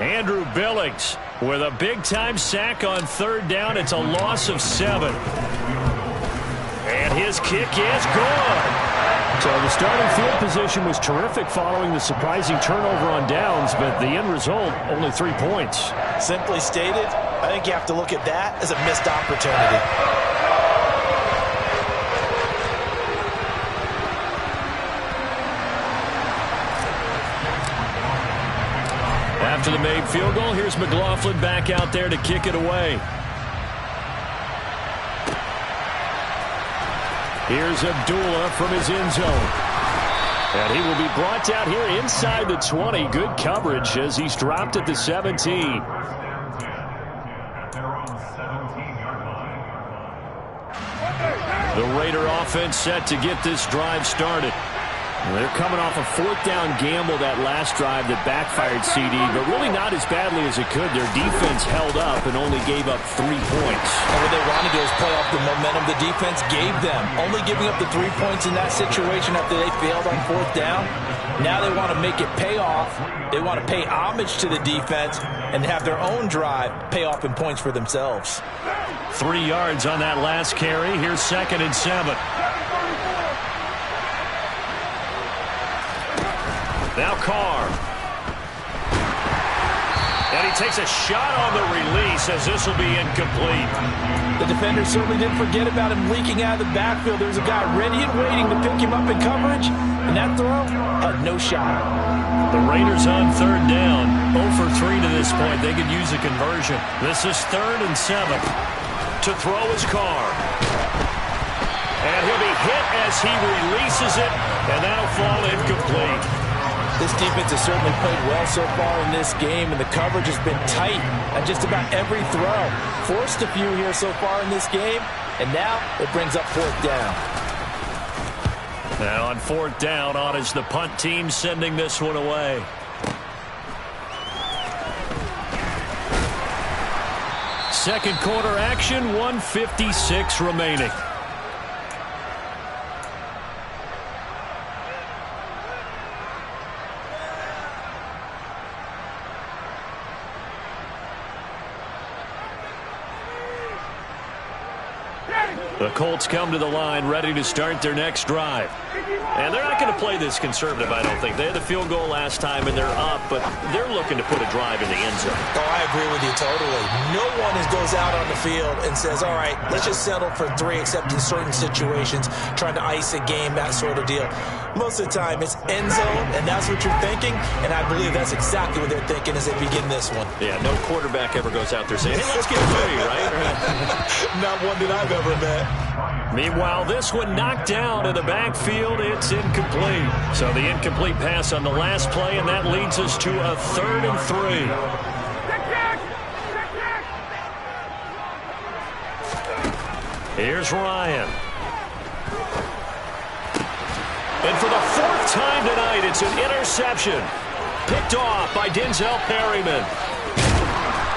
Andrew Billings with a big-time sack on 3rd down. It's a loss of 7. And his kick is good. So the starting field position was terrific following the surprising turnover on downs, but the end result, only 3 points. Simply stated, I think you have to look at that as a missed opportunity. After the made field goal, here's McLaughlin back out there to kick it away. Here's Abdullah from his end zone. And he will be brought down here inside the 20. Good coverage as he's dropped at the 17. The Raider offense set to get this drive started. They're coming off a 4th down gamble that last drive that backfired CD, but really not as badly as it could. Their defense held up and only gave up 3 points. And what they want to do is play off the momentum the defense gave them. Only giving up the 3 points in that situation after they failed on 4th down. Now they want to make it pay off. They want to pay homage to the defense and have their own drive pay off in points for themselves. 3 yards on that last carry. Here's 2nd and 7. Now Carr. And he takes a shot on the release as this will be incomplete. The defender certainly didn't forget about him leaking out of the backfield. There was a guy ready and waiting to pick him up in coverage, and that throw had no shot. The Raiders on 3rd down. 0 for 3 to this point. They could use a conversion. This is 3rd and 7. To throw his Carr. And he'll be hit as he releases it, and that'll fall incomplete. This defense has certainly played well so far in this game, and the coverage has been tight on just about every throw. Forced a few here so far in this game, and now it brings up 4th down. Now on 4th down, on is the punt team sending this one away. Second quarter action, 1:56 remaining. The Colts come to the line ready to start their next drive. And they're not going to play this conservative, I don't think. They had the field goal last time, and they're up, but they're looking to put a drive in the end zone. Oh, I agree with you totally. No one goes out on the field and says, all right, let's just settle for 3, except in certain situations, trying to ice a game, that sort of deal. Most of the time, it's end zone, and that's what you're thinking, and I believe that's exactly what they're thinking as they begin this one. Yeah, no quarterback ever goes out there saying, hey, let's get 3, right? Not one that I've ever met. Meanwhile, this one knocked down in the backfield. It's incomplete. So the incomplete pass on the last play, and that leads us to a 3rd and 3. Here's Ryan. And for the 4th time tonight, it's an interception. Picked off by Denzel Perryman.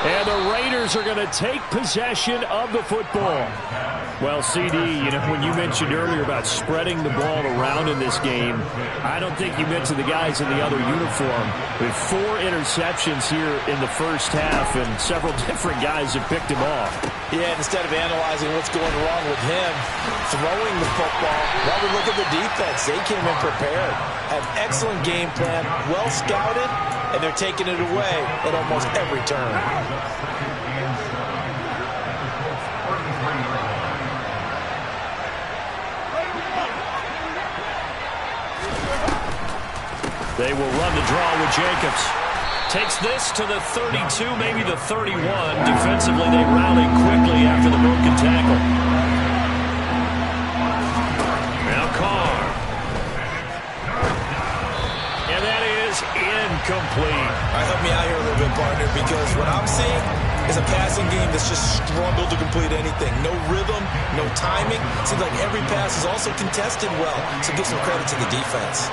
And the Raiders are going to take possession of the football. Well, CD, when you mentioned earlier about spreading the ball around in this game, I don't think you mentioned the guys in the other uniform. With 4 interceptions here in the first half, and several different guys have picked him off. Yeah, instead of analyzing what's going wrong with him, throwing the football, well, we look at the defense. They came in prepared, have excellent game plan, well scouted, and they're taking it away at almost every turn. They will run the draw with Jacobs. Takes this to the 32, maybe the 31. Defensively, they rally quickly after the broken tackle. Now Carr. And that is incomplete. Help me out here a little bit, partner, because what I'm seeing is a passing game that's just struggled to complete anything. No rhythm, no timing. Seems like every pass is also contested well, so give some credit to the defense.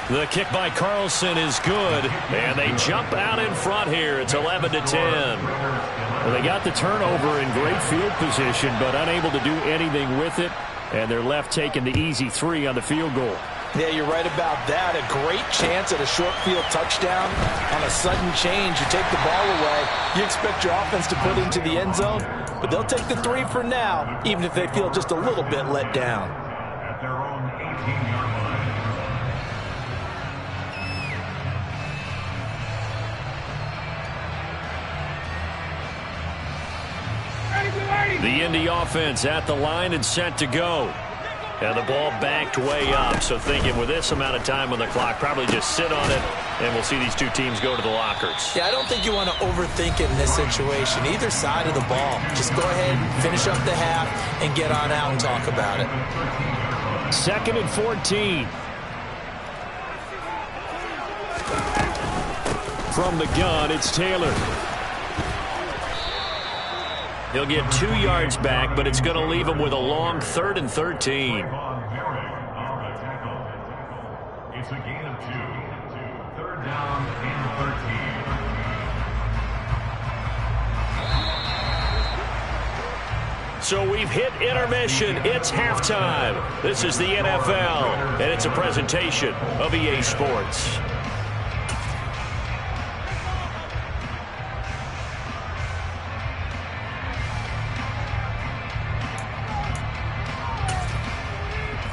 The kick by Carlson is good, and they jump out in front here. It's 11-10. Well, they got the turnover in great field position, but unable to do anything with it, and they're left taking the easy 3 on the field goal. Yeah, you're right about that. A great chance at a short field touchdown. On a sudden change, you take the ball away. You expect your offense to put into the end zone, but they'll take the 3 for now, even if they feel just a little bit let down. At their own 18-yard line. The Indy offense at the line and set to go. And the ball backed way up, so thinking with this amount of time on the clock, probably just sit on it, and we'll see these 2 teams go to the lockers. Yeah, I don't think you want to overthink it in this situation. Either side of the ball. Just go ahead, finish up the half, and get on out and talk about it. 2nd and 14. From the gun, it's Taylor. He'll get 2 yards back, but it's going to leave him with a long 3rd and 13. It's a gain of 2. 3rd down and 13. So we've hit intermission. It's halftime. This is the NFL, and it's a presentation of EA Sports.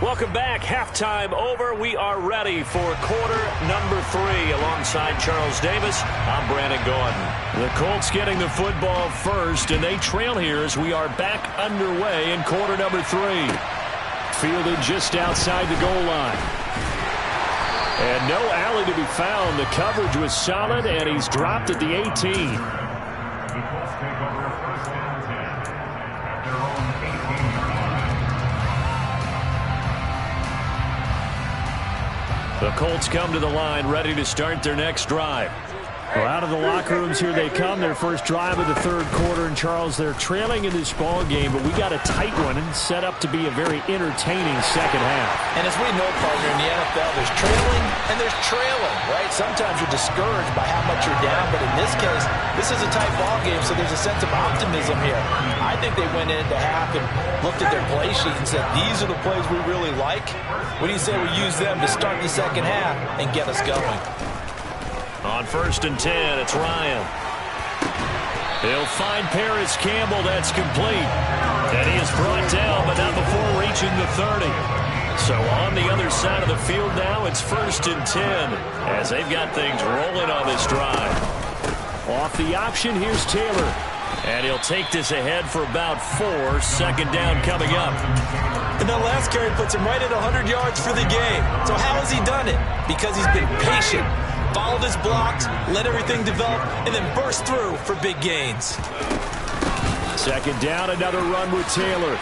Welcome back. Halftime over. We are ready for quarter number 3. Alongside Charles Davis, I'm Brandon Gordon. The Colts getting the football first, and they trail here as we are back underway in quarter number 3. Fielded just outside the goal line. And no alley to be found. The coverage was solid, and he's dropped at the 18. The Colts take over 1st and 10 at their own 18-yard line. The Colts come to the line ready to start their next drive. Well, out of the locker rooms here they come. Their first drive of the 3rd quarter. And, Charles, they're trailing in this ball game, but we got a tight one and set up to be a very entertaining second half. And as we know, partner, in the NFL, there's trailing and there's trailing, right? Sometimes you're discouraged by how much you're down, but in this case, this is a tight ball game, so there's a sense of optimism here. I think they went into half and looked at their play sheet and said, these are the plays we really like. What do you say we use them to start the second half and get us going? On 1st and 10, it's Ryan. He'll find Paris Campbell. That's complete. And he is brought down, but not before reaching the 30. So on the other side of the field now, it's 1st and 10 as they've got things rolling on this drive. Off the option, here's Taylor. And he'll take this ahead for about 4. Second down coming up. And that last carry puts him right at 100 yards for the game. So how has he done it? Because he's been patient, followed his blocks, let everything develop, and then burst through for big gains. Second down, another run with Taylor.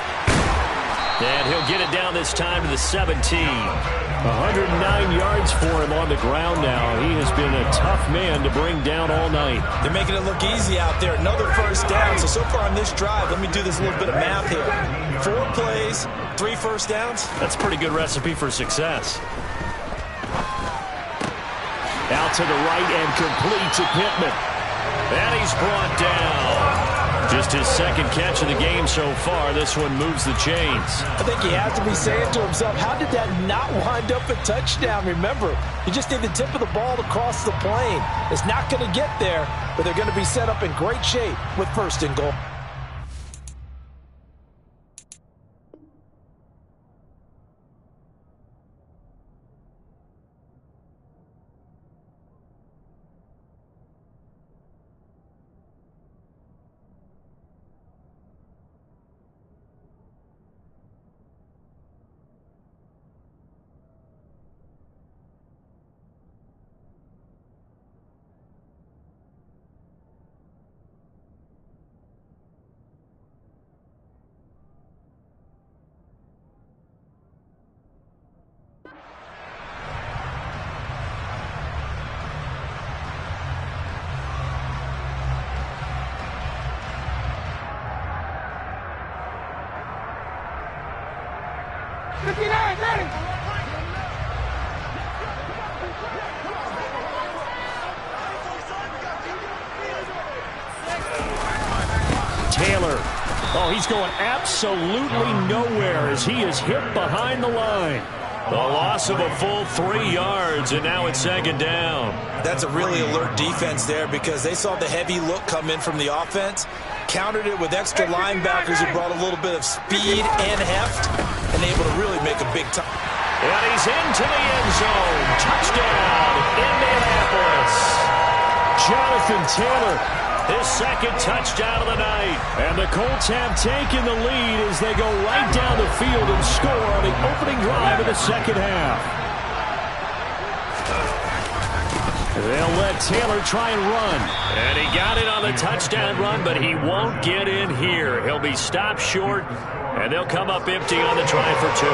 And he'll get it down this time to the 17. 109 yards for him on the ground now. He has been a tough man to bring down all night. They're making it look easy out there. Another first down. So far on this drive, let me do this little bit of math here. 4 plays, 3 first downs. That's a pretty good recipe for success. Out to the right and complete to Pittman. And he's brought down. Just his second catch of the game so far. This one moves the chains. I think he has to be saying to himself, how did that not wind up a touchdown? Remember, you just need the tip of the ball to cross the plane. It's not going to get there, but they're going to be set up in great shape with 1st and goal. Taylor. Oh, he's going absolutely nowhere as he is hit behind the line. The loss of a full 3 yards, and now it's 2nd down. That's a really alert defense there because they saw the heavy look come in from the offense, countered it with extra linebackers who brought a little bit of speed and heft, and able to really make a big time. And he's into the end zone. Touchdown, Indianapolis. Jonathan Taylor, his second touchdown of the night. And the Colts have taken the lead as they go right down the field and score on the opening drive of the second half. They'll let Taylor try and run. And he got it on the touchdown run, but he won't get in here. He'll be stopped short, and they'll come up empty on the try for 2.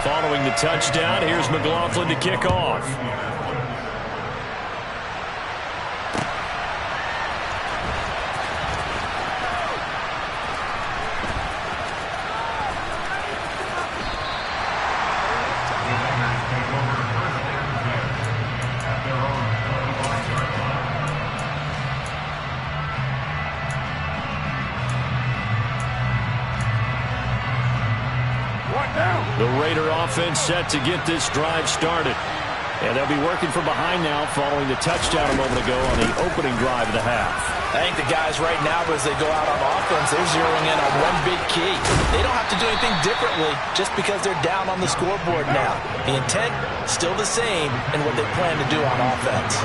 Following the touchdown, here's McLaughlin to kick off. The Raider offense set to get this drive started. And they'll be working from behind now following the touchdown a moment ago on the opening drive of the half. I think the guys right now, as they go out on offense, they're zeroing in on one big key. They don't have to do anything differently just because they're down on the scoreboard now. The intent, still the same in what they plan to do on offense.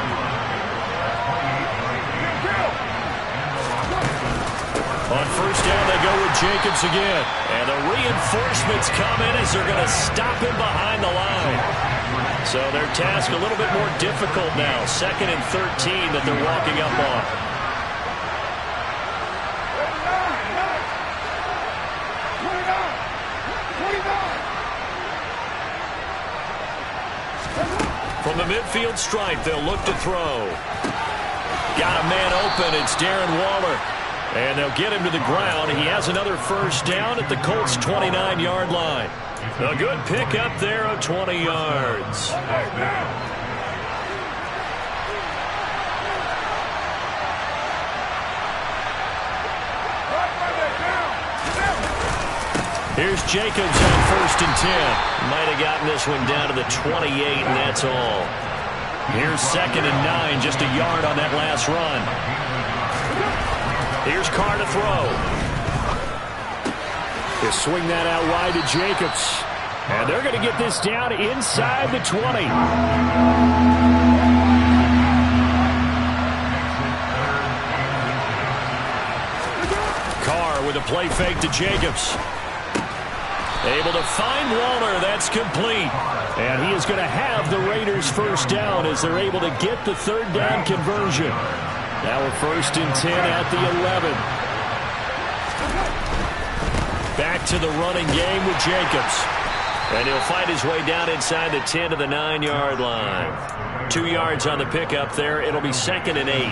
On first down, they go with Jacobs again. And the reinforcements come in as they're going to stop him behind the line. So their task a little bit more difficult now. 2nd and 13 that they're walking up on. From the midfield stripe, they'll look to throw. Got a man open. It's Darren Waller. And they'll get him to the ground. He has another first down at the Colts' 29-yard line. A good pickup there of 20 yards. Here's Jacobs on 1st and 10. Might have gotten this one down to the 28, and that's all. Here's 2nd and 9, just a yard on that last run. Here's Carr to throw. They swing that out wide to Jacobs. And they're going to get this down inside the 20. Carr with a play fake to Jacobs. Able to find Waller. That's complete. And he is going to have the Raiders first down as they're able to get the third down conversion. Now a 1st and 10 at the 11. Back to the running game with Jacobs. And he'll fight his way down inside the 10 to the 9-yard line. 2 yards on the pickup there. It'll be 2nd and 8.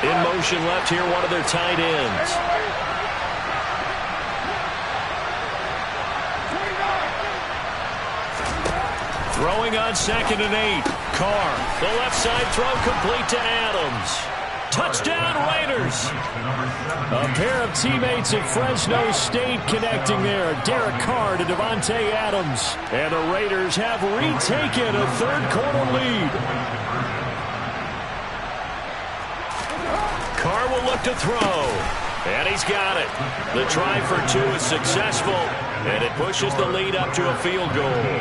In motion left here, one of their tight ends. Throwing on 2nd and 8. Carr, the left side throw complete to Adams. Touchdown Raiders. A pair of teammates at Fresno State connecting there. Derek Carr to Devontae Adams. And the Raiders have retaken a third-quarter lead. Carr will look to throw. And he's got it. The try for 2 is successful. And it pushes the lead up to a field goal.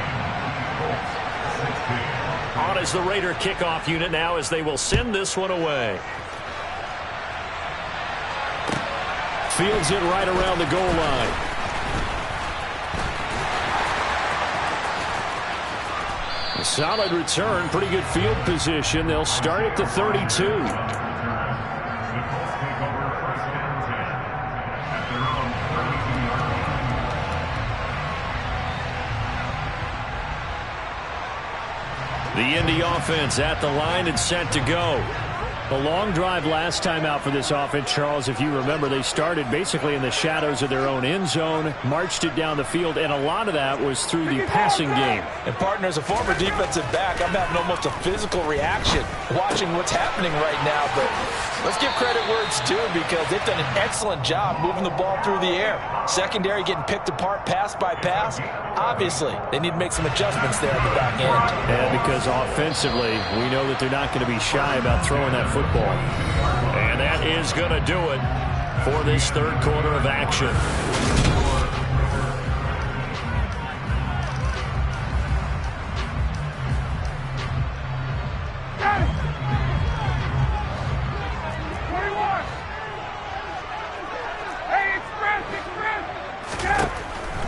On is the Raider kickoff unit now as they will send this one away. Fields it right around the goal line. A solid return, pretty good field position. They'll start at the 32. The Indy offense at the line and set to go. A long drive last time out for this offense, Charles. If you remember, they started basically in the shadows of their own end zone, marched it down the field, and a lot of that was through the passing game. And, partner, as a former defensive back, I'm having almost a physical reaction watching what's happening right now. But let's give credit where it's due because they've done an excellent job moving the ball through the air. Secondary getting picked apart pass by pass. Obviously, they need to make some adjustments there at the back end. And because offensively, we know that they're not going to be shy about throwing that football. And that is going to do it for this third quarter of action.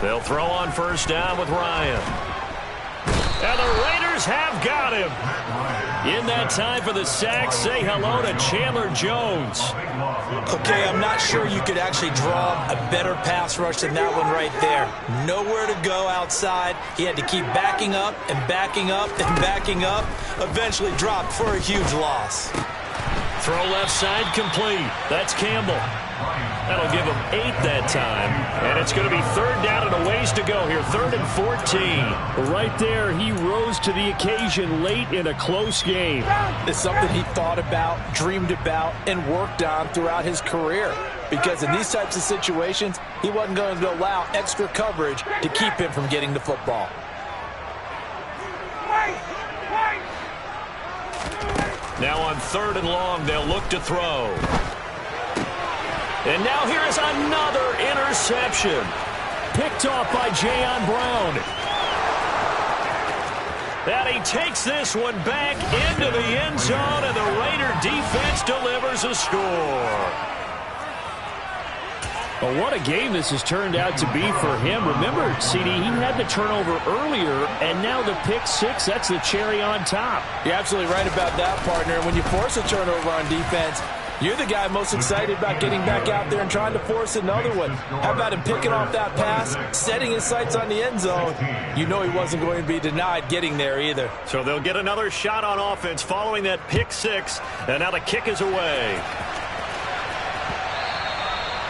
They'll throw on first down with Ryan. And the Raiders have got him. In that time for the sack, say hello to Chandler Jones. Okay, I'm not sure you could actually draw a better pass rush than that one right there. Nowhere to go outside. He had to keep backing up and backing up and backing up. Eventually dropped for a huge loss. Throw left side complete. That's Campbell. That'll give him 8 that time. And it's going to be third down and a ways to go here. 3rd and 14. Right there, he rose to the occasion late in a close game. It's something he thought about, dreamed about, and worked on throughout his career. Because in these types of situations, he wasn't going to allow extra coverage to keep him from getting the football. Now on 3rd and long, they'll look to throw. And now here is another interception. Picked off by Jayon Brown. And he takes this one back into the end zone, and the Raider defense delivers a score. Well, what a game this has turned out to be for him. Remember, CD, he had the turnover earlier, and now the pick six, that's the cherry on top. You're absolutely right about that, partner. When you force a turnover on defense, you're the guy most excited about getting back out there and trying to force another one. How about him picking off that pass, setting his sights on the end zone? You know he wasn't going to be denied getting there either. So they'll get another shot on offense following that pick six, and now the kick is away.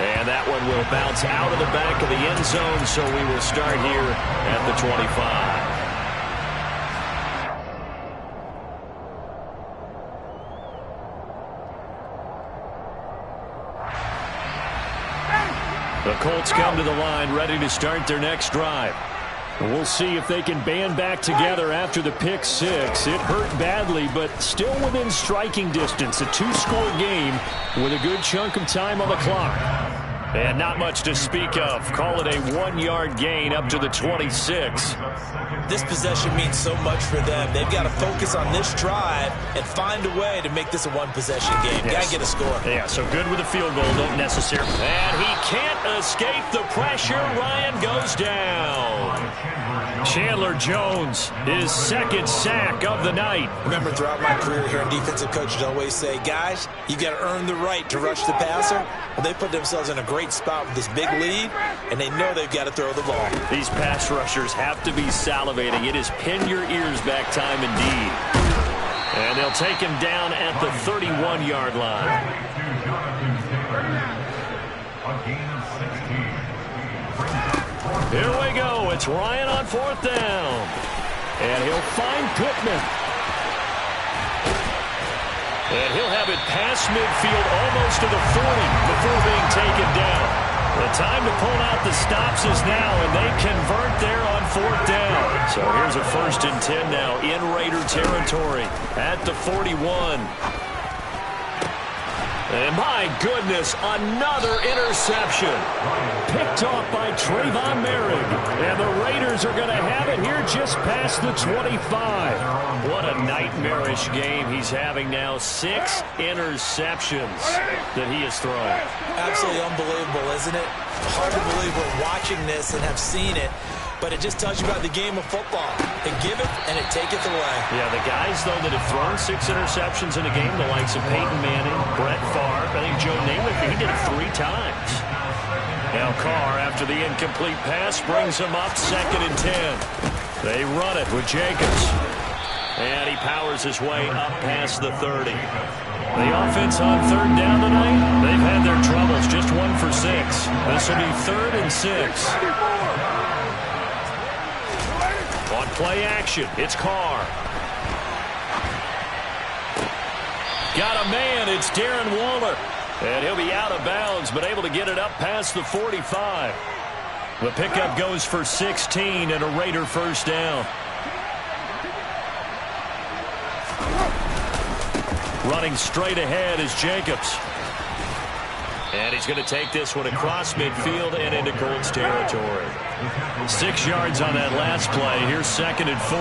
And that one will bounce out of the back of the end zone, so we will start here at the 25. The Colts come to the line, ready to start their next drive. We'll see if they can band back together after the pick six. It hurt badly, but still within striking distance. A two-score game with a good chunk of time on the clock. And not much to speak of. Call it a 1-yard gain up to the 26. This possession means so much for them. They've got to focus on this drive and find a way to make this a one-possession game. Yes. Got to get a score. Yeah, so good with a field goal, don't necessarily. And he can't escape the pressure. Ryan goes down. Chandler Jones, his second sack of the night. Remember, throughout my career here in defensive coaches always say, guys, you got to earn the right to rush the passer. Well, they put themselves in a great spot with this big lead, and they know they've got to throw the ball. These pass rushers have to be salivating. It is pin your ears back time indeed. And they'll take him down at the 31-yard line. Here we go. It's Ryan on fourth down. And he'll find Pittman. And he'll have it past midfield almost to the 40 before being taken down. The time to pull out the stops is now, and they convert there on fourth down. So here's a 1st and 10 now in Raider territory at the 41. And my goodness, another interception. Picked off by Trayvon Merrick. And the Raiders are going to have it here just past the 25. What a nightmarish game he's having now. 6 interceptions that he has thrown. Absolutely unbelievable, isn't it? Hard to believe we're watching this and have seen it. But it just tells you about the game of football. They give it and it taketh away. Yeah, the guys, though, that have thrown 6 interceptions in a game, the likes of Peyton Manning, Brett Favre, I think Joe Namath, he did it 3 times. Now Carr, after the incomplete pass, brings him up 2nd and 10. They run it with Jacobs. And he powers his way up past the 30. The offense on 3rd down tonight, they've had their troubles, just 1 for 6. This will be 3rd and 6. On play action, it's Carr. Got a man, it's Darren Waller. And he'll be out of bounds, but able to get it up past the 45. The pickup goes for 16 and a Raider 1st down. Running straight ahead is Jacobs. And he's going to take this one across midfield and into Colts territory. 6 yards on that last play. Here's 2nd and 4.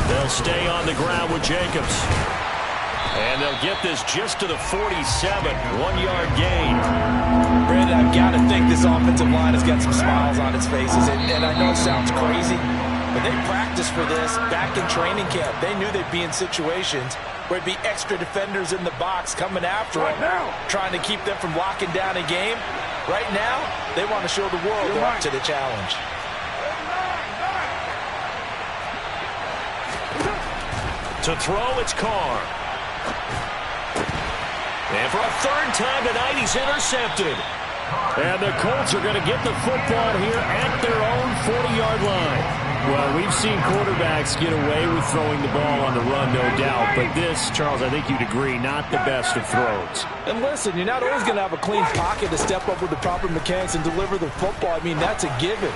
They'll stay on the ground with Jacobs. And they'll get this just to the 47. 1-yard gain. Brandon, I've got to think this offensive line has got some smiles on its faces. And I know it sounds crazy, but they practiced for this back in training camp. They knew they'd be in situations where it'd be extra defenders in the box coming after them, trying to keep them from locking down a game. Right now, they want to show the world they're up to the challenge. To throw, it's Carr. And for a 3rd time tonight, he's intercepted. And the Colts are going to get the football here at their own 40-yard line. Well, we've seen quarterbacks get away with throwing the ball on the run, no doubt. But this, Charles, I think you'd agree, not the best of throws. And listen, you're not always going to have a clean pocket to step up with the proper mechanics and deliver the football. I mean, that's a given.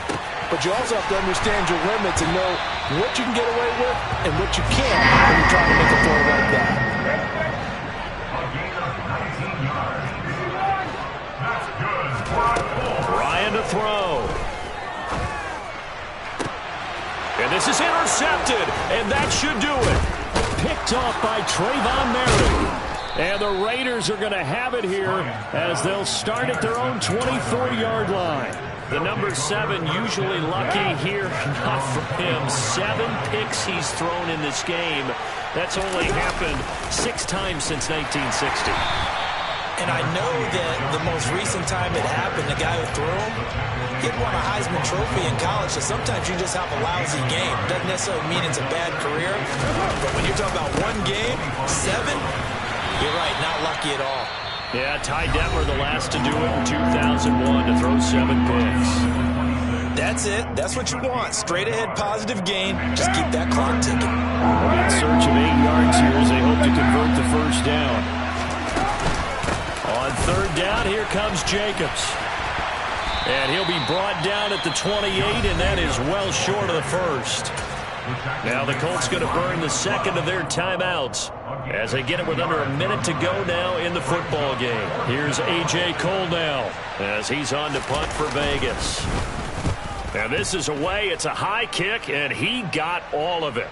But you also have to understand your limits and know what you can get away with and what you can't when you're trying to make a throw like that. Ryan to throw. And this is intercepted, and that should do it. Picked off by Trayvon Merrick. And the Raiders are going to have it here as they'll start at their own 24-yard line. The number 7 usually lucky here, not for him. 7 picks he's thrown in this game. That's only happened 6 times since 1960. And I know that the most recent time it happened, the guy who threw him, he had won a Heisman Trophy in college, so sometimes you just have a lousy game. Doesn't necessarily mean it's a bad career, but when you're talking about 1 game, 7, you're right, not lucky at all. Yeah, Ty Detmer the last to do it in 2001 to throw 7 picks. That's it. That's what you want. Straight ahead positive gain. Just keep that clock ticking. In search of 8 yards here as they hope to convert the 1st down. On third down. Here comes Jacobs. And he'll be brought down at the 28, and that is well short of the first. Now the Colts going to burn the second of their timeouts as they get it with under a minute to go now in the football game. Here's A.J. Cole now as he's on to punt for Vegas. And this is away. It's a high kick, and he got all of it.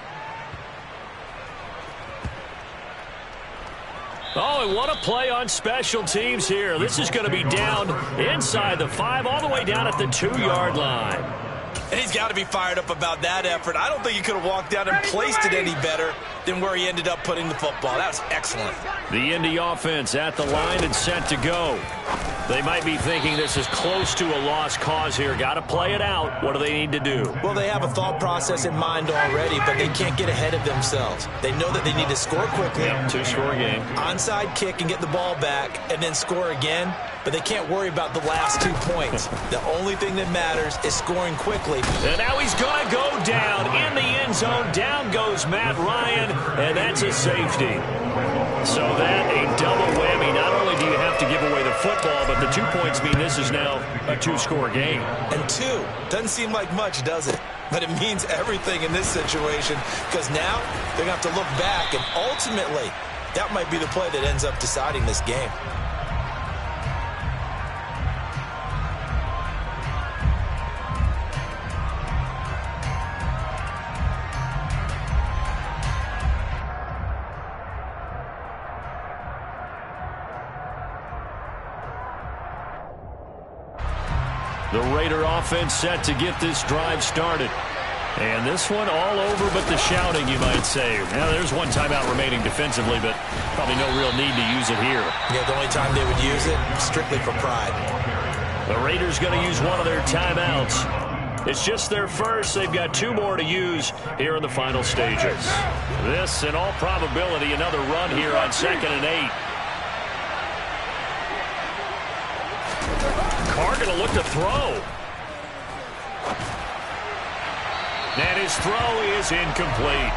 Oh, and what a play on special teams here. This is going to be down inside the 5, all the way down at the 2-yard line. And he's got to be fired up about that effort. I don't think he could have walked down and placed it any better than where he ended up putting the football. That was excellent. The Indy offense at the line and set to go. They might be thinking this is close to a lost cause here. Got to play it out. What do they need to do? Well, they have a thought process in mind already, but they can't get ahead of themselves. They know that they need to score quickly. Yep, 2-score game. Onside kick and get the ball back and then score again. But they can't worry about the last 2 points. The only thing that matters is scoring quickly. And now he's going to go down in the end zone. Down goes Matt Ryan, and that's a safety. So that a double whammy. Not only do you have to give away the football, but the 2 points mean this is now a 2-score game. And 2 doesn't seem like much, does it? But it means everything in this situation because now they're going to have to look back, and ultimately that might be the play that ends up deciding this game. The Raider offense set to get this drive started. And this one all over but the shouting, you might say. Now, there's one timeout remaining defensively, but probably no real need to use it here. Yeah, the only time they would use it, strictly for pride. The Raiders going to use one of their timeouts. It's just their first. They've got 2 more to use here in the final stages. This, in all probability, another run here on 2nd and 8. Carr going to look to throw. And his throw is incomplete.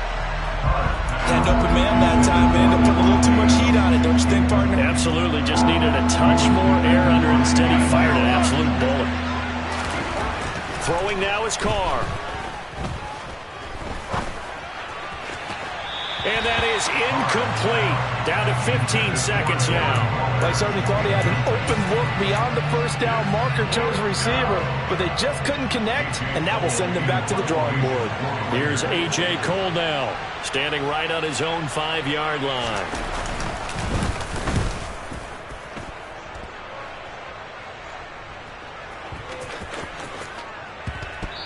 Had an open man that time, and ended up putting a little too much heat on it, don't you think, partner? Absolutely. Just needed a touch more air under it. Instead, he fired an absolute bullet. Throwing now is Carr. And that is incomplete. Down to 15 seconds now. They certainly thought he had an open look beyond the first down marker to his receiver, but they just couldn't connect, and that will send them back to the drawing board. Here's A.J. Cole now, standing right on his own 5-yard line.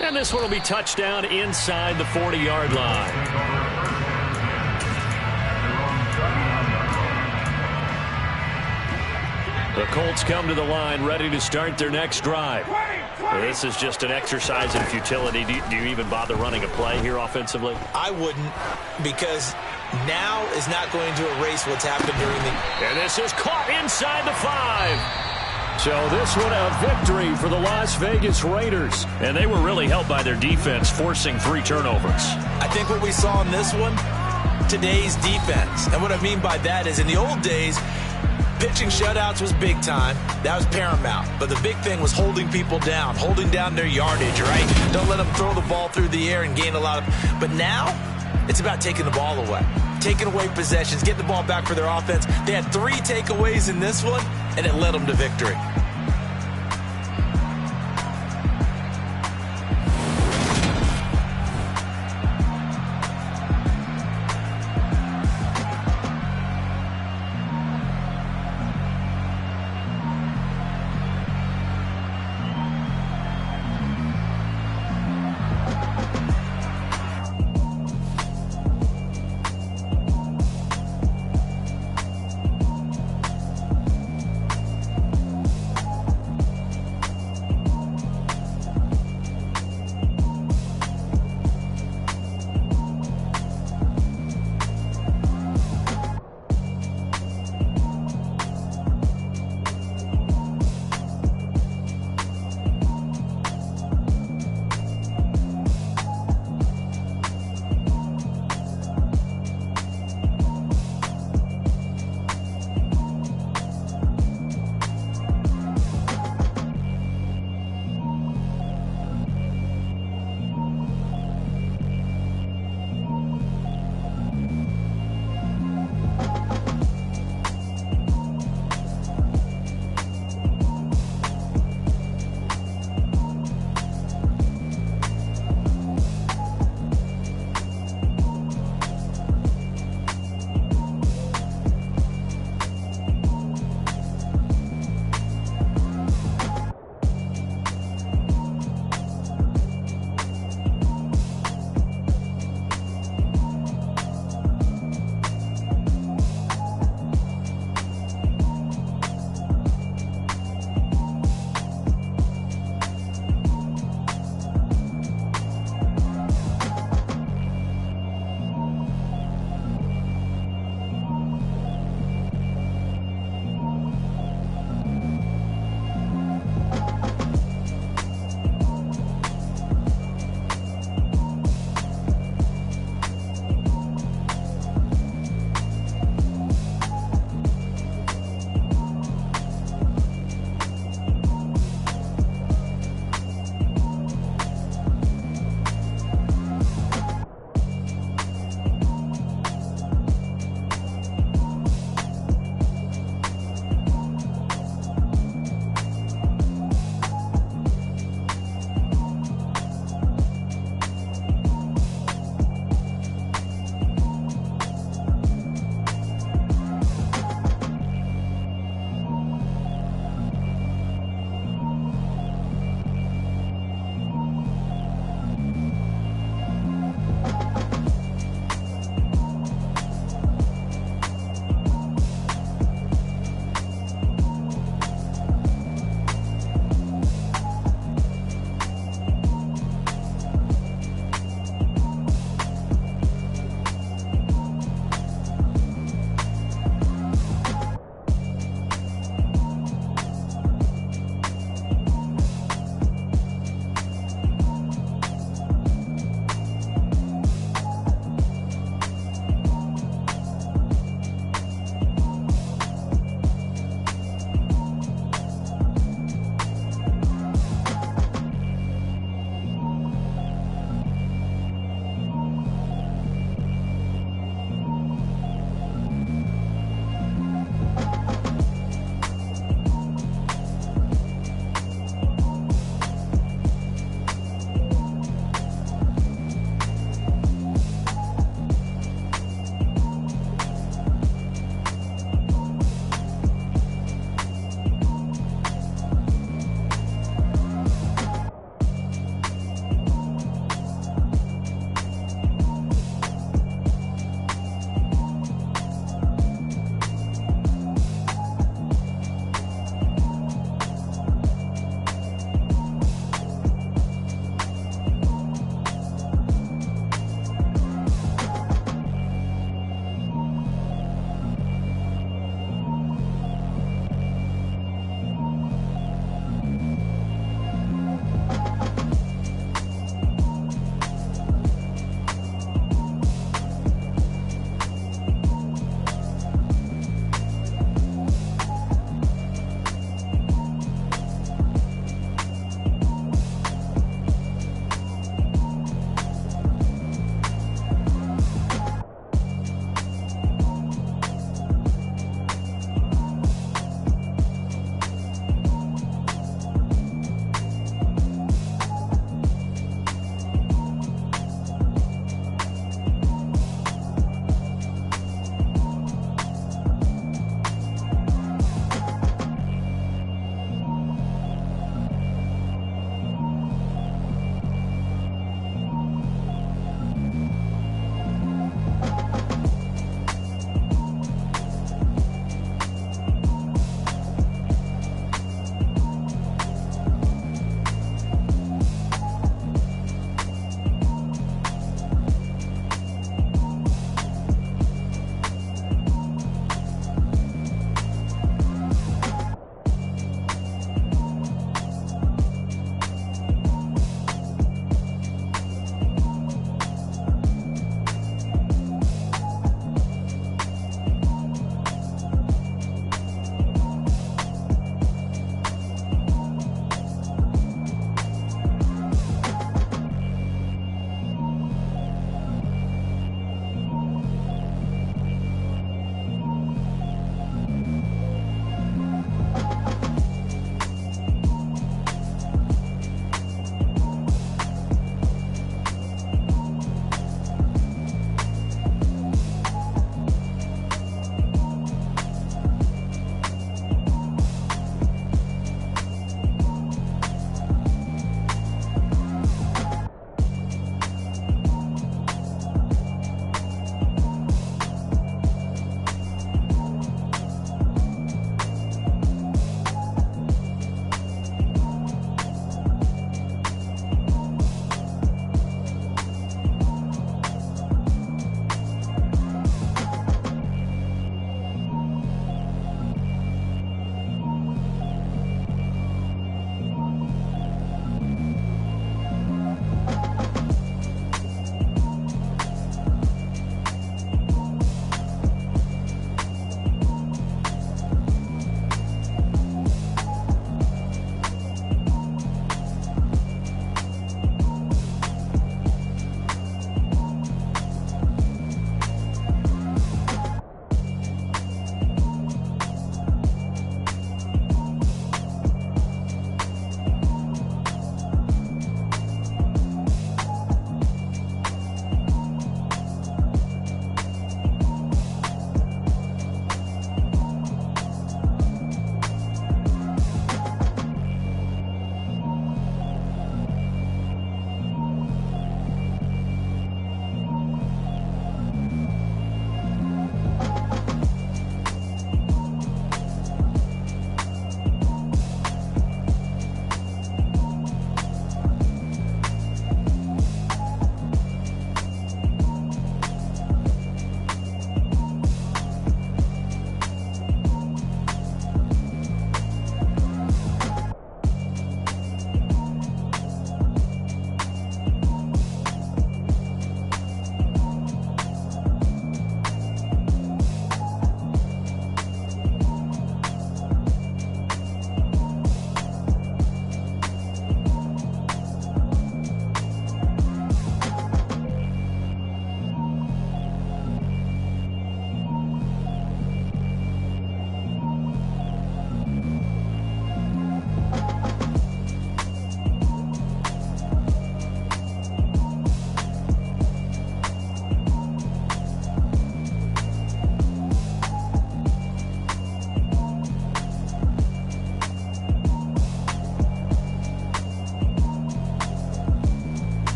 And this one will be touchdown inside the 40-yard line. The Colts come to the line ready to start their next drive. This is just an exercise in futility. Do you even bother running a play here offensively? I wouldn't, because now is not going to erase what's happened during the... And this is caught inside the 5. So this one a victory for the Las Vegas Raiders. And they were really helped by their defense, forcing 3 turnovers. I think what we saw in this one, today's defense. And what I mean by that is in the old days, pitching shutouts was big time. That was paramount. But the big thing was holding people down, holding down their yardage, right? Don't let them throw the ball through the air and gain a lot of... But now, it's about taking the ball away. Taking away possessions, getting the ball back for their offense. They had 3 takeaways in this one, and it led them to victory.